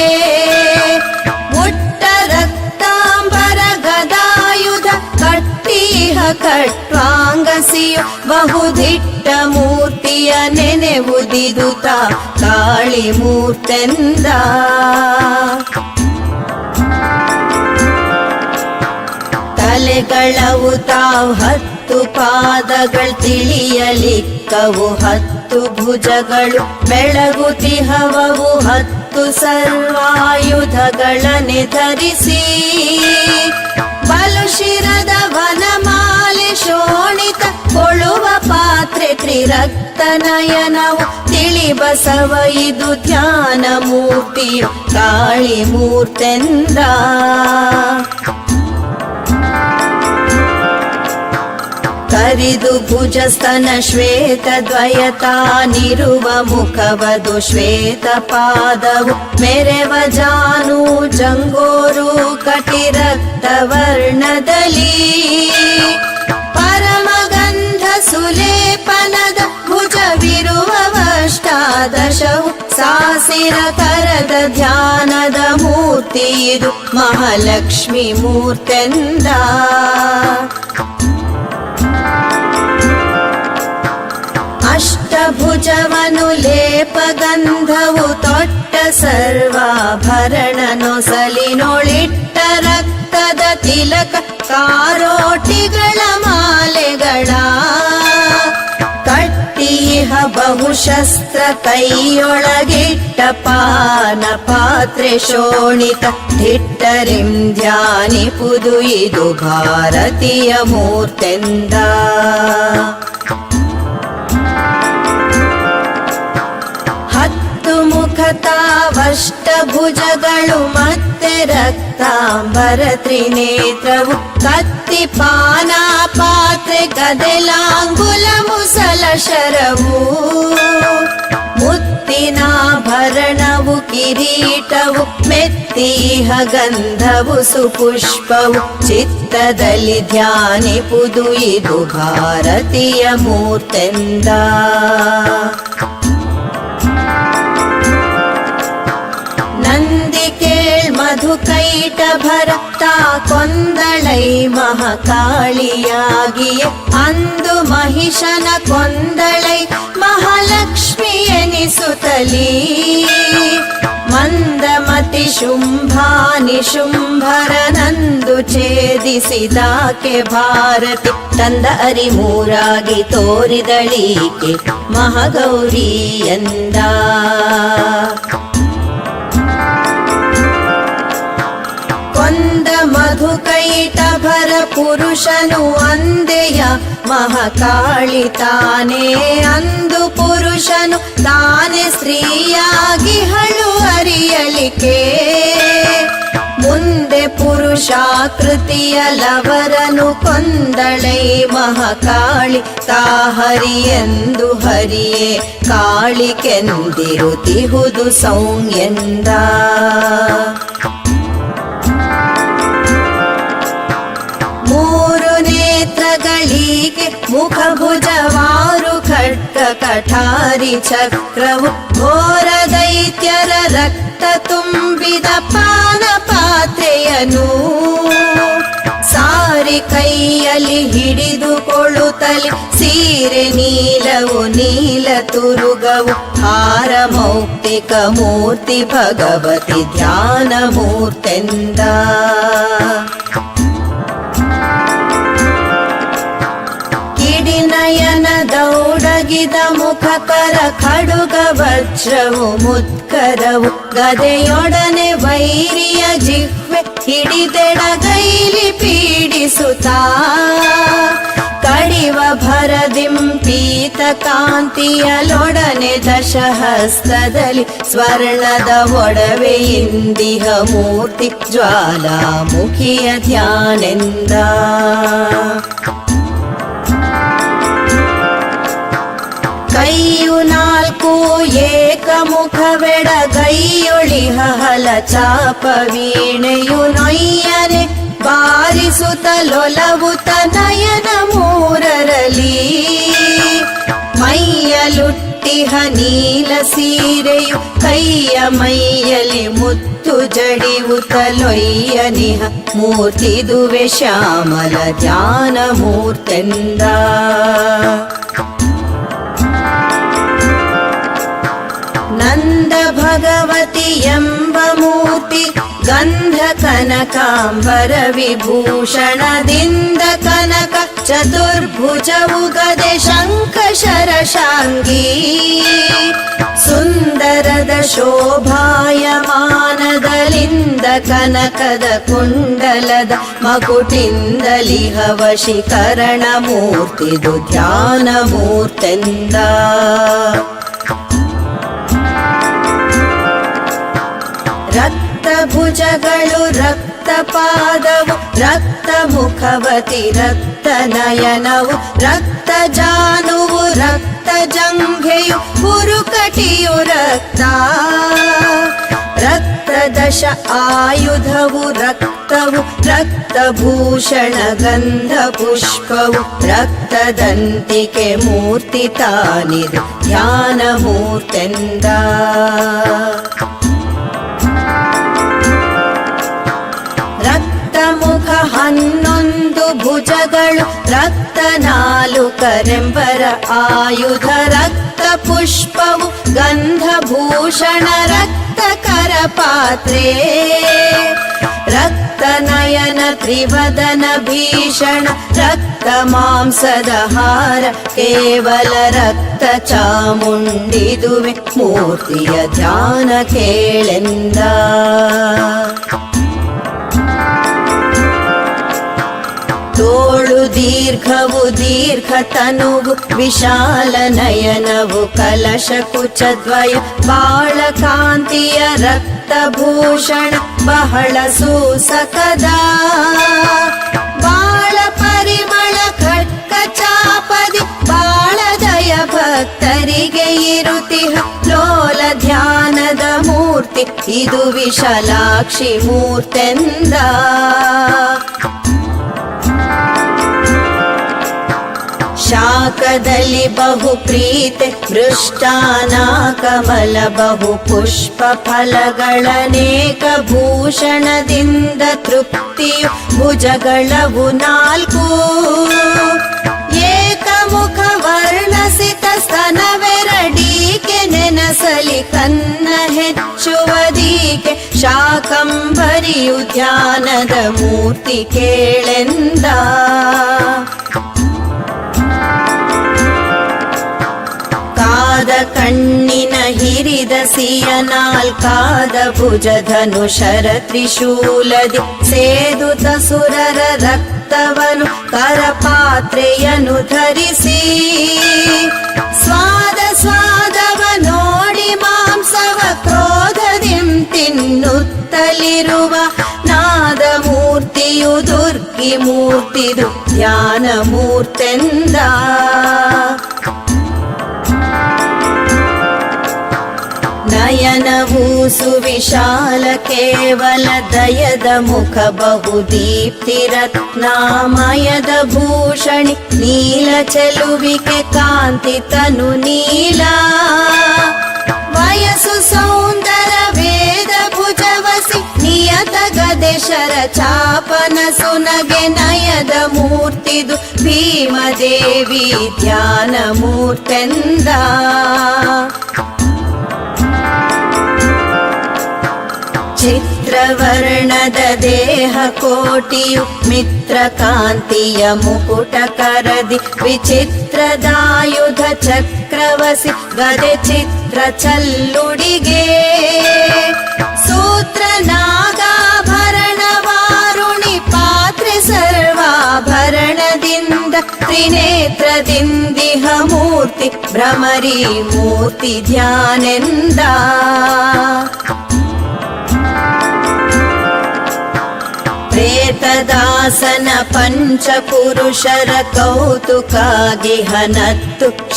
ಮುಟ್ಟ ರಕ್ತಾಂಬರ ಗದಾಯುಧ ಕಟ್ಟೀಹ ಖಟ್ವಾಂಗಸಿಯು ಬಹುದಿಟ್ಟ ಮೂರ್ತಿಯ ನೆನೆವುದಿದುತ ಕಾಳಿ ಮೂರ್ತೆಂದ. ತಲೆಗಳವು ತಾವು 10 ಪಾದಗಳು ತಿಳಿಯಲಿಕ್ಕವು 10 ಭುಜಗಳು ಬೆಳಗುತಿಹವವು 10 ಸರ್ವಾಯುಧಗಳನೆ ಧರಿಸಿ. ಬಲು ಶಿರದ ವನಮಾಲೆ ಶೋಣಿತ ಕೊಳುವ ಪಾತ್ರೆ ತ್ರಿರಕ್ತ ನಯನವು ತಿಳಿಬಸವ ಇದು ಧ್ಯಾನ ಮೂರ್ತಿಯು ಕಾಳಿ ಮೂರ್ತೆಂದ. ಕರಿದು ಭುಜಸ್ತನ ಶ್ವೇತ ದ್ವಯತಾನಿರುವ ಮುಖವದು ಶ್ವೇತ ಪಾದವು ಮೆರೆವ ಜಾನು ಜಂಗೋರು ಕಟಿರಕ್ತ ವರ್ಣದಲ್ಲಿ. ಪರಮಗಂಧ ಸುಲೇಪನದ ಭುಜವಿರುವವಷ್ಟಾದಶವು ಸಾಸಿರ ಕರದ ಧ್ಯಾನದ ಮೂರ್ತಿ ಇದು ಮಹಾಲಕ್ಷ್ಮಿ ಮೂರ್ತೆಂದ. ಅಷ್ಟಭುಜವನು ಲೇಪಗಂಧವು ತೊಟ್ಟ ಸರ್ವಾಭರಣ ನೊಸಲಿನೊಳಿಟ್ಟ ರಕ್ತದ ತಿಲಕ ಕಾರೋಟಿಗಳ ಮಾಲೆಗಳ. ಕಟ್ಟಿಹ ಬಹುಶಸ್ತ್ರ ಕೈಯೊಳಗಿಟ್ಟ ಪಾನ ಪಾತ್ರೆ ಶೋಣಿತ ದಿಟ್ಟರಿಂ ಧ್ಯಾನಿಪುದು ಇದು ಭಾರತೀಯ ಮೂರ್ತೆಂದ. ಮುಖತಾವಷ್ಟಭುಜಗಳು ಮತ್ತೆ ರಕ್ತಾಂಬರ ತ್ರಿನೇತ್ರವು ಕತ್ತಿ ಪಾನ ಪಾತ್ರೆ ಗದೆಲಾಂಗುಲ ಮುಸಲ ಶರವು. ಮುತ್ತಿನಾಭರಣವು ಕಿರೀಟವು ಮೆತ್ತಿಹ ಗಂಧವು ಸುಪುಷ್ಪವು ಚಿತ್ತದಲ್ಲಿ ಧ್ಯಾನಿಪುದು ಇದು ಭಾರತೀಯ ಮೂರ್ತೆಂದ. ಕೇಳ್ ಮಧು ಕೈಟಭರ ತಾ ಕೊಂದಳೈ ಮಹಾಕಾಳಿಯಾಗಿಯೇ ಅಂದು ಮಹಿಷನ ಕೊಂದಳೈ ಮಹಾಲಕ್ಷ್ಮಿ ಎನಿಸುತ್ತಲೀ ಮಂದಮತಿ ಶುಂಭಾನಿ ಶುಂಭರನಂದು ಛೇದಿಸಿದಾಕೆ ಭಾರತಿ ತಂದ ಅರಿಮೂರಾಗಿ ತೋರಿದಳೀಕೆ ಮಹಾಗೌರಿ ಎಂದ ಕೊಂದ ಮಧು ಕೈಟಭರ ಪುರುಷನು ಅಂದೆಯ ಮಹಾಕಾಳಿ ತಾನೇ ಅಂದು ಪುರುಷನು ತಾನೇ ಸ್ತ್ರೀಯಾಗಿ ಹಳು ಅರಿಯಲಿಕೆ ಮುಂದೆ ಪುರುಷಾಕೃತಿಯ ಲವರನು ಕೊಂದಳೈ ಮಹಾಕಾಳಿ ತಾ ಹರಿಯೆಂದು ಹರಿಯೇ ಕಾಳಿಕೆಂದಿರುತಿಹುದು ಸೌಮ್ಯಂದ ಮೂರು ನೇತ್ರಗಳಿಗೆ ಮುಖಭುಜವಾರು ಖಡ್ಗ ಕಠಾರಿ ಚಕ್ರವು ಘೋರ ದೈತ್ಯರ ರಕ್ತ ತುಂಬಿದ ಪಾನ ಪಾತ್ರೆಯನು ಸಾರಿ ಕೈಯಲ್ಲಿ ಹಿಡಿದುಕೊಳ್ಳುತ್ತಲೇ ಸೀರೆ ನೀಲವು ನೀಲ ತುರುಗವು ಹಾರ ಮೌಕ್ತಿಕ ಮೂರ್ತಿ ಭಗವತಿ ಧ್ಯಾನ ಮೂರ್ತೆಂದ ನಯನದೌಡಗಿದ ಮುಖಕರ ಖಡುಗ ವಜ್ರವು ಮುತ್ಕರವು ಗದೆಯೊಡನೆ ವೈರಿಯ ಜಿಹ್ವೆ ಹಿಡಿದೆಡಗೈಲಿ ಪೀಡಿಸುತ್ತಾ ಕಡಿವ ಭರದಿಂಪೀತ ಕಾಂತಿಯಲೊಡನೆ ದಶಹಸ್ತದಲ್ಲಿ ಸ್ವರ್ಣದ ಒಡವೆಯಿಂದಿಹ ಮೂರ್ತಿ ಜ್ವಾಲಾಮುಖಿಯ ಧ್ಯಾನೆಂದ ಕೈಯು ನಾಲ್ಕು ಏಕಮುಖವೆಡಗೈಯೊಳಿಹ ಹಲ ಚಾಪ ವೀಣೆಯು ನೊಯ್ಯನೆ ಬಾರಿಸುತ್ತಲೊಲವುತ ನಯನ ಮೂರರಲಿ ಮೈಯಲುಟ್ಟಿಹ ನೀಲ ಸೀರೆಯು ಕೈಯ ಮೈಯಲ್ಲಿ ಮುತ್ತು ಜಡಿಯುತ್ತಲೊಯ್ಯನಿಹ ಮೂರ್ತಿದುವೆ ಶ್ಯಾಮಲ ಧ್ಯಾನ ಮೂರ್ತೆಂದ ನಂದ ಭಗವತಿ ಎಂಬ ಮೂರ್ತಿ ಗಂಧ ಕನಕಾಂಬರ ವಿಭೂಷಣದಿಂದ ಕನಕ ಚತುರ್ಭುಜವು ಗದೆ ಶಂಖ ಶರಶಾಂಗೀ ಸುಂದರದ ಶೋಭಾಯಮಾನದಲಿಂದ ಕನಕದ ಕುಂಡಲದ ಮಕುಟಿಂದಲಿಹ ವಶೀಕರಣ ಮೂರ್ತಿದು ಧ್ಯಾನ ಮೂರ್ತೆಂದ ರಕ್ತ ಭುಜಗಳು ರಕ್ತ ಪಾದವು ರಕ್ತ ಮುಖವತಿ ರಕ್ತ ನಯನವು ರಕ್ತ ಜಾನುವು ರಕ್ತ ಜಂಘೆಯು ಹುರುಕಟಿಯು ರಕ್ತ ರಕ್ತ ದಶ ಆಯುಧವು ರಕ್ತವು ರಕ್ತಭೂಷಣ ಗಂಧ ಪುಷ್ಪವು ರಕ್ತದಂತಿಕೆ ಮೂರ್ತಿ ತಾನಿದು ಧ್ಯಾನ ಮೂರ್ತೆಂದ ಮುಖ 11 ಭುಜಗಳು ರಕ್ತ ನಾಲುಕರೆಂಬರ ಆಯುಧ ರಕ್ತ ಪುಷ್ಪವು ಗಂಧಭೂಷಣ ರಕ್ತ ಕರಪಾತ್ರೆ ರಕ್ತ ನಯನ ತ್ರಿವದನ ಭೀಷಣ ರಕ್ತ ಮಾಂಸದ ಹಾರ ಕೇವಲ ರಕ್ತ ಚಾಮುಂಡಿದುವೆ ಮೂರ್ತಿಯ ಧ್ಯಾನ ಕೇಳೆಂದ ತೋಳು ದೀರ್ಘವು ದೀರ್ಘ ತನುವು ವಿಶಾಲ ನಯನವು ಕಲಶ ಕುಚದ್ವಯ ಬಾಳ ಕಾಂತಿಯ ರಕ್ತಭೂಷಣ ಬಹಳ ಸೂಸಕದ ಬಾಳ ಪರಿಮಳ ಖಡ್ಗ ಚಾಪದಿ ಬಾಳ ದಯ ಭಕ್ತರಿಗೆ ಇರುತಿಹ ಲೋಲ ಧ್ಯಾನದ ಮೂರ್ತಿ ಇದು ವಿಶಾಲಾಕ್ಷಿ ಮೂರ್ತೆಂದ ಶಾಖದಲ್ಲಿ ಬಹು ಪ್ರೀತೆ ಮೃಷ್ಟಾನ ಕಮಲ ಬಹು ಪುಷ್ಪ ಫಲಗಳನೇಕ ಭೂಷಣದಿಂದ ತೃಪ್ತಿಯು ಭುಜಗಳವು 4 ಏಕಮುಖ ವರ್ಣಸಿತ ಸ್ತನವೆರಡೀಕೆ ನೆನಸಲಿ ಕನ್ನ ಹೆಚ್ಚುವದೀಕೆ ಶಾಕಂಭರಿಯು ಧ್ಯಾನದ ಮೂರ್ತಿ ಕೇಳೆಂದ ಕಾದ ಕಣ್ಣಿನ ಹಿರಿದ ಸಿಯ ನಾಲ್ಕಾದ ಭುಜಧನುಷರ ತ್ರಿಶೂಲದಿ ಸೇದುತ ಸುರರ ರಕ್ತವನು ಕರಪಾತ್ರೆಯನು ಧರಿಸಿ ಸ್ವಾದ ಸ್ವಾದವ ನೋಡಿ ಮಾಂಸವ ಕ್ರೋಧದಿಂ ತಿನ್ನುತ್ತಲಿರುವ ನಾದ ಮೂರ್ತಿಯು ದುರ್ಗಿ ಮೂರ್ತಿದು ಧ್ಯಾನ ಮೂರ್ತೆಂದ ನಯನವೂ ಸುವಿಶಾಲ ಕೇವಲ ದಯದ ಮುಖ ಬಹು ದೀಪ್ತಿ ರತ್ನಾಮಯದ ಭೂಷಣಿ ನೀಲ ಚೆಲುವಿಕೆ ಕಾಂತಿ ತನು ನೀಲ ವಯಸ್ಸು ಸೌಂದರ ವೇದ ಭುಜವಸಿ ನಿಯತ ಗದೆ ಶರ ಚಾಪನ ಸುನಗೆ ನಯದ ಮೂರ್ತಿದು ಭೀಮದೇವಿ ಧ್ಯಾನ ಮೂರ್ತೆಂದ ಚಿತ್ರವರ್ಣದ ದೇಹ ಕೋಟಿಯು ಮಿತ್ರ ಕಾಂತಿಯ ಮುಕುಟ ಕರದಿ ವಿಚಿತ್ರದಾಯುಧ ಚಕ್ರವಸಿ ಗದೆ ಚಿತ್ರ ಚಲ್ಲುಡಿಗೆ ಸೂತ್ರ ನಾಗಾಭರಣ ವಾರುಣಿ ಪಾತ್ರೆ ಸರ್ವಾಭರಣದಿಂದ ತ್ರಿನೇತ್ರದಿಂದಿಹ ಮೂರ್ತಿ ಭ್ರಮರಿ ಮೂರ್ತಿ ಧ್ಯಾನೆಂದ ಪ್ರೇತದಾಸನ ಪಂಚಪುರುಷರ ಕೌತುಕಾಗಿಹನತ್ತು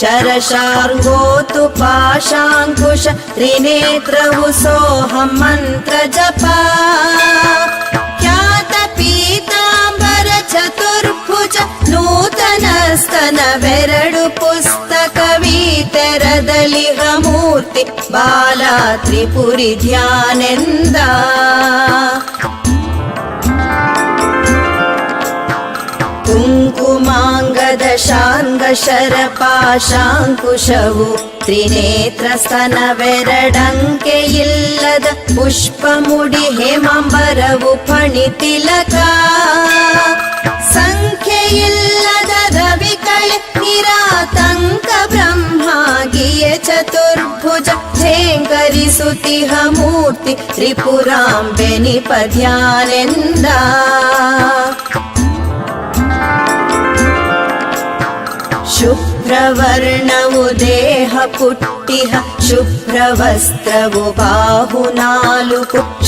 ಶರಶಾರ್ಗೋತು ಪಾಶಾಂಕುಶ ತ್ರಿನೇತ್ರವು ಸೋಹಂ ಮಂತ್ರ ಜಪ ಖ್ಯಾತ ಪೀತಾಂಬರ ಚತುರ್ಭುಜ ನೂತನ ಸ್ತನವೆರಡು ಪುಸ್ತಕವೀತೆರದಲಿಹ ಮೂರ್ತಿ ಬಾಲ ತ್ರಿಪುರಿ ಧ್ಯಾನೆಂದ ಕುಂಕುಮಾಂಗದ ಶಾಂಗ ಶರಪಾಶಾಂಕುಶವು ತ್ರಿನೇತ್ರ ಸ್ತನವೆರಡಂಕೆ ಇಲ್ಲದ ಪುಷ್ಪ ಮುಡಿ ಹೇಮಾಂಬರವು ಫಣಿತಿಲಕ ಸಂಖ್ಯೆ ಇಲ್ಲದ ರವಿಕಳೆ ನಿರಾತಂಕ ಬ್ರಹ್ಮಾಗಿಯ ಚತುರ್ಭುಜ ಝೇಂಕರಿಸುತಿಹ ಮೂರ್ತಿ ತ್ರಿಪುರಾಂಬೆ ನಿಪಧ್ಯಾನೆಂದ ಶುಭ್ರವರ್ಣವು ದೇಹ ಪುಟ್ಟಿಹ ಶುಭ್ರವಸ್ತ್ರವು ಬಾಹು 4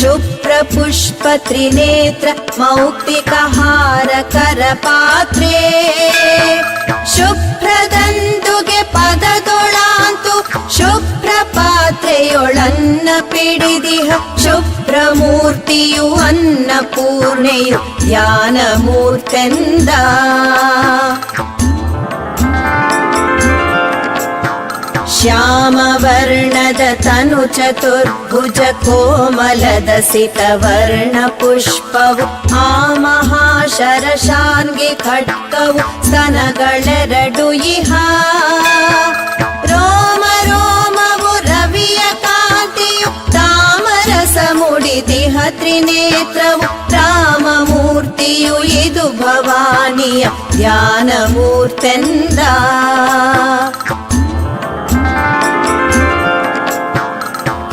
ಶುಭ್ರ ಪುಷ್ಪ ತ್ರಿನೇತ್ರ ಮೌಕ್ತಿಕಹಾರ ಕರಪಾತ್ರೆ ಶುಭ್ರದಂದುಗೆ ಪದದೊಳಾಂತು ಶುಭ್ರ ಪಾತ್ರೆಯೊಳನ್ನ ಪಿಡಿದಿಹ ಶುಭ್ರ ಮೂರ್ತಿಯು ಅನ್ನಪೂರ್ಣೆಯು ಧ್ಯಾನ ಮೂರ್ತೆಂದ ಶ್ಯಾಮವರ್ಣದ ತನು ಚತುರ್ಭುಜ ಕೋಮಲದ ಸಿತವರ್ಣ ಪುಷ್ಪವು ಆ ಮಹಾಶರಶಾನ್ಗಿ ಖಡ್ಗವು ಸ್ತನಗಳೆರಡು ಇಹ ರೋಮ ರೋಮವು ರವಿಯ ಕಾಂತಿಯು ತಾಮರಸ ಮುಡಿದಿಹ ತ್ರಿನೇತ್ರವು ರಾಮಮೂರ್ತಿಯು ಇದು ಭವಾನಿಯ ಧ್ಯಾನ ಮೂರ್ತೆಂದ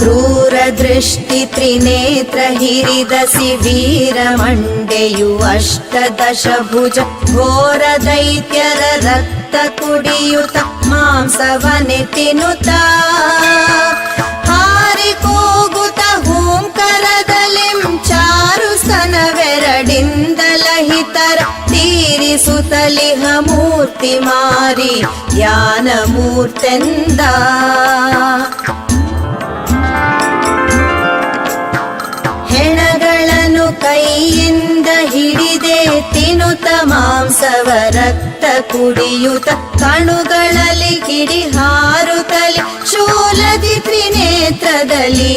ಕ್ರೂರ ದೃಷ್ಟಿ ತ್ರಿನೇತ್ರ ಹಿರಿದಸಿ ವೀರ ಮಂಡೆಯು ಅಷ್ಟದಶ ಭುಜ ಘೋರ ದೈತ್ಯರ ರಕ್ತ ಕುಡಿಯುತ ಮಾಂಸವನೆ ತಿನ್ನುತ್ತ ಹಾರಿ ಕೂಗುತ ಹೂಂಕರದಲಿಂ ಚಾರು ಸ್ತನವೆರಡಿಂದ ಲಹಿತರ ತೀರಿಸುತ್ತಲಿಹ ಮೂರ್ತಿ ಮಾರಿ ಧ್ಯಾನ ಮೂರ್ತೆಂದ ಹೆಣಗಳನ್ನು ಕೈಯಿಂದ ಹಿಡಿದೆ ತಿನ್ನುತ್ತ ಮಾಂಸವ ರಕ್ತ ಕುಡಿಯುತ್ತ ಕಣುಗಳಲ್ಲಿ ಕಿಡಿ ಹಾರುತ್ತಲಿ ಶೂಲದಿ ತ್ರಿನೇತ್ರದಲ್ಲಿ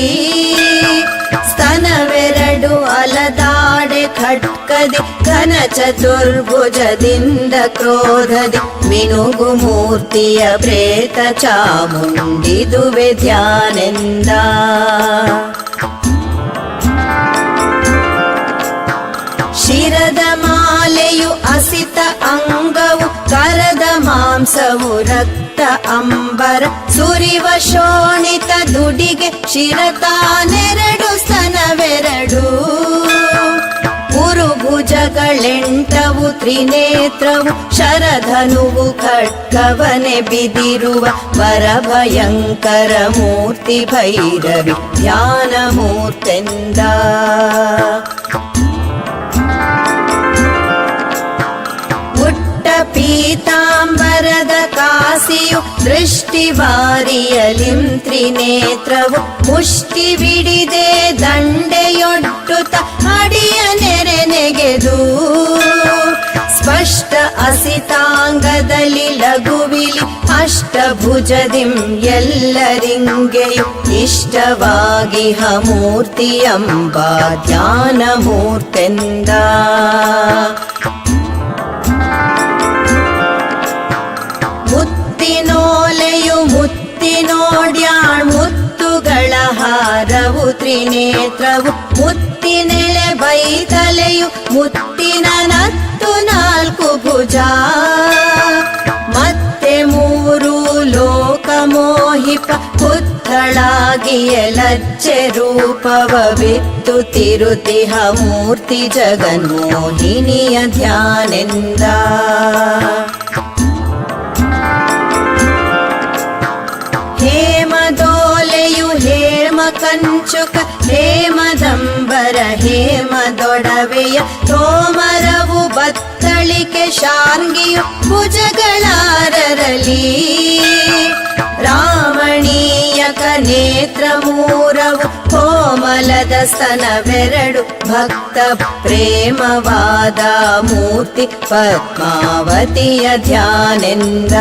ಸ್ತನವೆರಡು ಅಲದಾಡೆ ಖಡ್ಕದಿ ಘನ ಚತುರ್ಭುಜದಿಂದ ಕ್ರೋಧದಿ ಮಿನುಗು ಮೂರ್ತಿಯ ಪ್ರೇತ ಚಾಮುಂಡಿದುವೆ ಧ್ಯಾನೆಂದ ಶಿರದ ಮಾಲೆಯು ಅಸಿತ ಅಂಗವು ಕರದ ಮಾಂಸವು ರಕ್ತ ಅಂಬರ ಸುರಿವ ಶೋಣಿತ ದುಡಿಗೆ ಶಿರತಾನೆರಡು ಸ್ತನವೆರಡು ಭುಜಗಳೆಂಟವು ತ್ರಿನೇತ್ರವು ಶರಧನುವು ಖಡ್ಗವನೆ ಬಿದಿರುವ ವರಭಯಂಕರ ಮೂರ್ತಿ ಭೈರವಿ ಧ್ಯಾನ ಮೂರ್ತೆಂದ ಪೀತಾಂಬರದ ಕಾಸಿಯು ದೃಷ್ಟಿವಾರಿಯಲಿಂ ತ್ರಿನೇತ್ರವು ಮುಷ್ಟಿ ಬಿಡಿದೆ ದಂಡೆಯೊಡ್ಡುತ್ತ ಅಡಿಯ ನೆರೆ ನೆಗೆದು ಸ್ಪಷ್ಟ ಅಸಿತಾಂಗದಲ್ಲಿ ಲಘುವಿಲಿ ಅಷ್ಟಭುಜದಿಂ ಎಲ್ಲರಿಂಗೆಯು ಇಷ್ಟವಾಗಿಹ ಮೂರ್ತಿಯಂಬ ಧ್ಯಾನ ಮೂರ್ತೆಂದ ಮುತ್ತಿನೋಲೆಯು ಮುತ್ತಿನೋಡ್ಯಾಳ್ ಮುತ್ತುಗಳ ಹಾರವು ತ್ರಿನೇತ್ರವು ಮುತ್ತಿನೆಳೆ ಬೈತಲೆಯು ಮುತ್ತಿನ ನತ್ತು ನಾಲ್ಕು ಭುಜ ಮತ್ತೆ ಮೂರು ಲೋಕ ಮೋಹಿಪ ಪುತ್ಥಳಾಗಿಯ ಲಜ್ಜೆ ರೂಪವ ಬಿತ್ತು ತಿರುತಿಹ ಮೂರ್ತಿ ಜಗನ್ಮೋಹಿನಿಯ ಧ್ಯಾನೆಂದ ಹೇಮದೋಲೆಯು ಹೇಮ ಕಂಚುಕ ಹೇಮದಂಬರ ಹೇಮದೊಡವೆಯ ತೋಮರವು ಬತ್ತಳಿಕೆ ಶಾರ್ಂಗಿಯು ಭುಜಗಳಾರರಲಿ ರಾಮಣೀಯಕ ನೇತ್ರ ಮೂರವು ಕೋಮಲದ ಸ್ತನವೆರಡು ಭಕ್ತ ಪ್ರೇಮವಾದ ಮೂರ್ತಿ ಪದ್ಮಾವತಿಯ ಧ್ಯಾನೆಂದ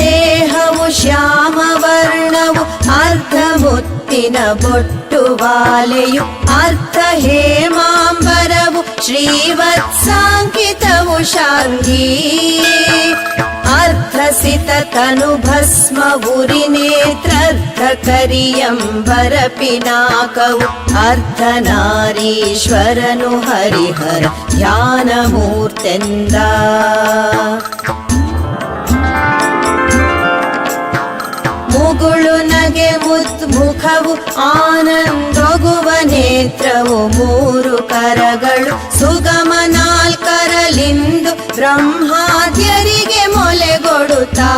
ದೇಹವು ಶ್ಯಾಮವರ್ಣವು ಅರ್ಧ ಮುತ್ತಿನ ಬೊಟ್ಟುವಾಲೆಯು ಅರ್ಧ ಹೇಮಾಂಬರವು ಶ್ರೀವತ್ಸಾಂಕಿತವು ಶಾಂಗಿ ಅರ್ಧಸಿತ ತನು ಭಸ್ಮ ಉರಿ ನೇತ್ರಾರ್ಧ ಕರಿಯಂಬರ ಪಿನಾಕವು ಅರ್ಧ ನಾರೀಶ್ವರನು ಹರಿಹರ ಧ್ಯಾನ ಮೂರ್ತೆಂದ ಮುಗುಳು ನಗೆ ಮುಖವು ಆನಂದೊಗುವ ನೇತ್ರವು ಮೂರು ಕರಗಳು ಸುಗಮ ನಾಲ್ಕರಲಿಂದು ಬ್ರಹ್ಮಾದ್ಯರಿಗೆ ಮೊಲೆಗೊಡುತ್ತಾ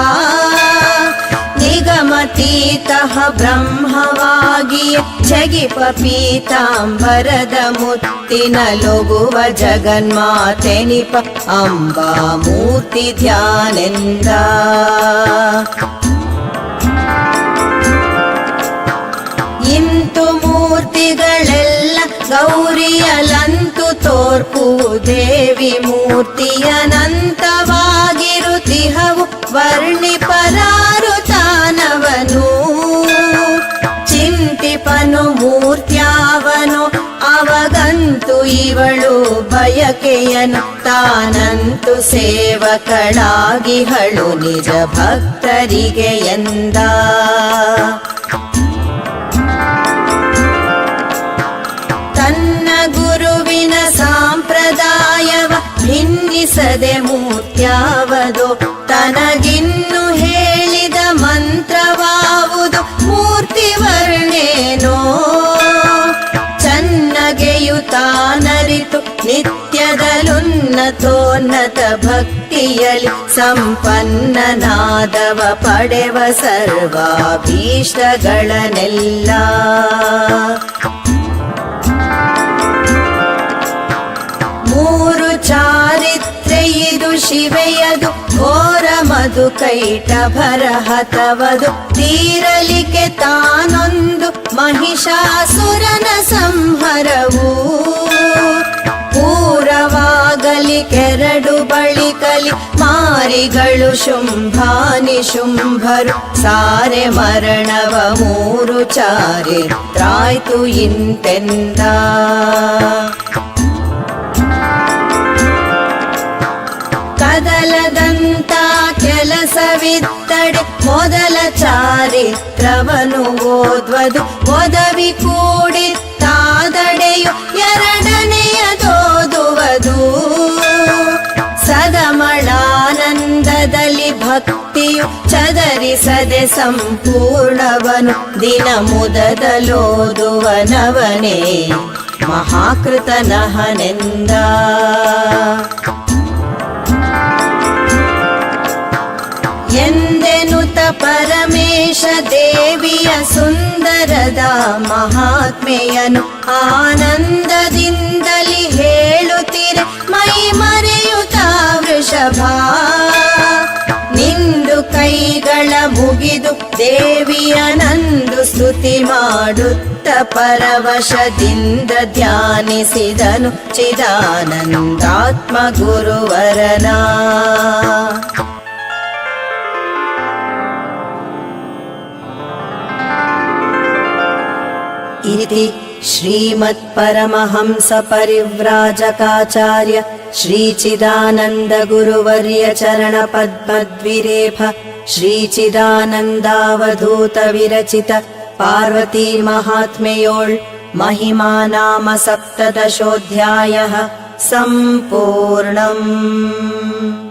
ನಿಗಮತೀತಃ ಬ್ರಹ್ಮವಾಗಿಯೇ ಜಗಿಪ ಪೀತಾಂಬರದ ಮುತ್ತಿನ ಲೊಗುವ ಜಗನ್ಮಾತೆನಿಪ ಅಂಬಾ ಮೂರ್ತಿ ಧ್ಯಾನೆಂದ ಇಂತು ಮೂರ್ತಿಗಳೆಲ್ಲ ಗೌರಿಯಲಂತು ತೋರ್ಪು ದೇವಿ ಮೂರ್ತಿಯನಂತವಾಗಿರುತಿಹವು ವರ್ಣಿಪರಾರು ತಾನವನು ಚಿಂತಿಪನು ಮೂರ್ತ್ಯಾವನು ಅವಗಂತು ಇವಳು ಬಯಕೆಯನು ತಾನಂತು ಸೇವಕಳಾಗಿಹಳು ನಿಜ ಭಕ್ತರಿಗೆ ಎಂದ ತನ್ನ ಗುರುವಿನ ಸಾಂಪ್ರದಾಯವ ಭಿನ್ನಿಸದೆ ಮೂರ್ತ್ಯಾವದು ತನಗಿನ್ನು ಹೇಳಿದ ಮಂತ್ರವಾವುದು ಮೂರ್ತಿ ವರ್ಣೇನೋ ಚನ್ನಗೆಯು ತಾನರಿತು ನಿತ್ಯದಲುನ್ನತೋನ್ನತ ಭಕ್ತಿಯಲಿ ಸಂಪನ್ನನಾದವ ಪಡೆವ ಸರ್ವಾಭೀಷ್ಟಗಳನ್ನೆಲ್ಲ ಮೂರು ಚಾರಿತ್ರೆ ಇದು ಶಿವೆಯದು ಘೋರ ಅದು ಕೈಟಭರ ಹತವದು ತೀರಲಿಕ್ಕೆ ತಾನೊಂದು ಮಹಿಷಾಸುರನ ಸಂಹರವು ಪೂರವಾಗಲಿ ಕೆರಡು ಬಳಿಕಲಿ ಮಾರಿಗಳು ಶುಂಭಾನಿ ಶುಂಭರು ಸಾರೆ ಮರಣವ ಮೂರು ಚಾರಿತ್ರಾಯ್ತು ಇಂತೆಂದ ಕದಲದಂತ ಕೆಲಸವಿತ್ತಡೆ ಮೊದಲ ಚಾರಿತ್ರವನು ಓದ್ವದು ಒದವಿ ಕೂಡಿತ್ತಾದಡೆಯು ಎರಡನೆಯದೋದುವುದು ಸದಮಳಾನಂದದಲ್ಲಿ ಭಕ್ತಿಯು ಚದರಿಸದೆ ಸಂಪೂರ್ಣವನು ದಿನ ಮುದದಲೋದುವನವನೇ ಮಹಾಕೃತನಹನೆಂದ ಎಂದೆನುತ ಪರಮೇಶ ದೇವಿಯ ಸುಂದರದ ಮಹಾತ್ಮೆಯನು ಆನಂದದಿಂದಲಿ ಹೇಳುತ್ತಿರೆ ಮೈ ಮರೆಯುತ್ತ ವೃಷಭ ನಿಂದು ಕೈಗಳ ಮುಗಿದು ದೇವಿಯನಂದು ಸ್ತುತಿ ಮಾಡುತ್ತ ಪರವಶದಿಂದ ಧ್ಯಾನಿಸಿದನು ಚಿದಾನಂದಾತ್ಮ ಗುರುವರನ इति श्रीमत्परमहंस परिव्राजकाचार्य श्रीचिदानन्द गुरुवर्य चरण पद्मद्विरेफ श्रीचिदानन्दावधूत विरचित पार्वती महात्म्योळ् महिमा नाम सप्तदशोऽध्यायः सम्पूर्णम्।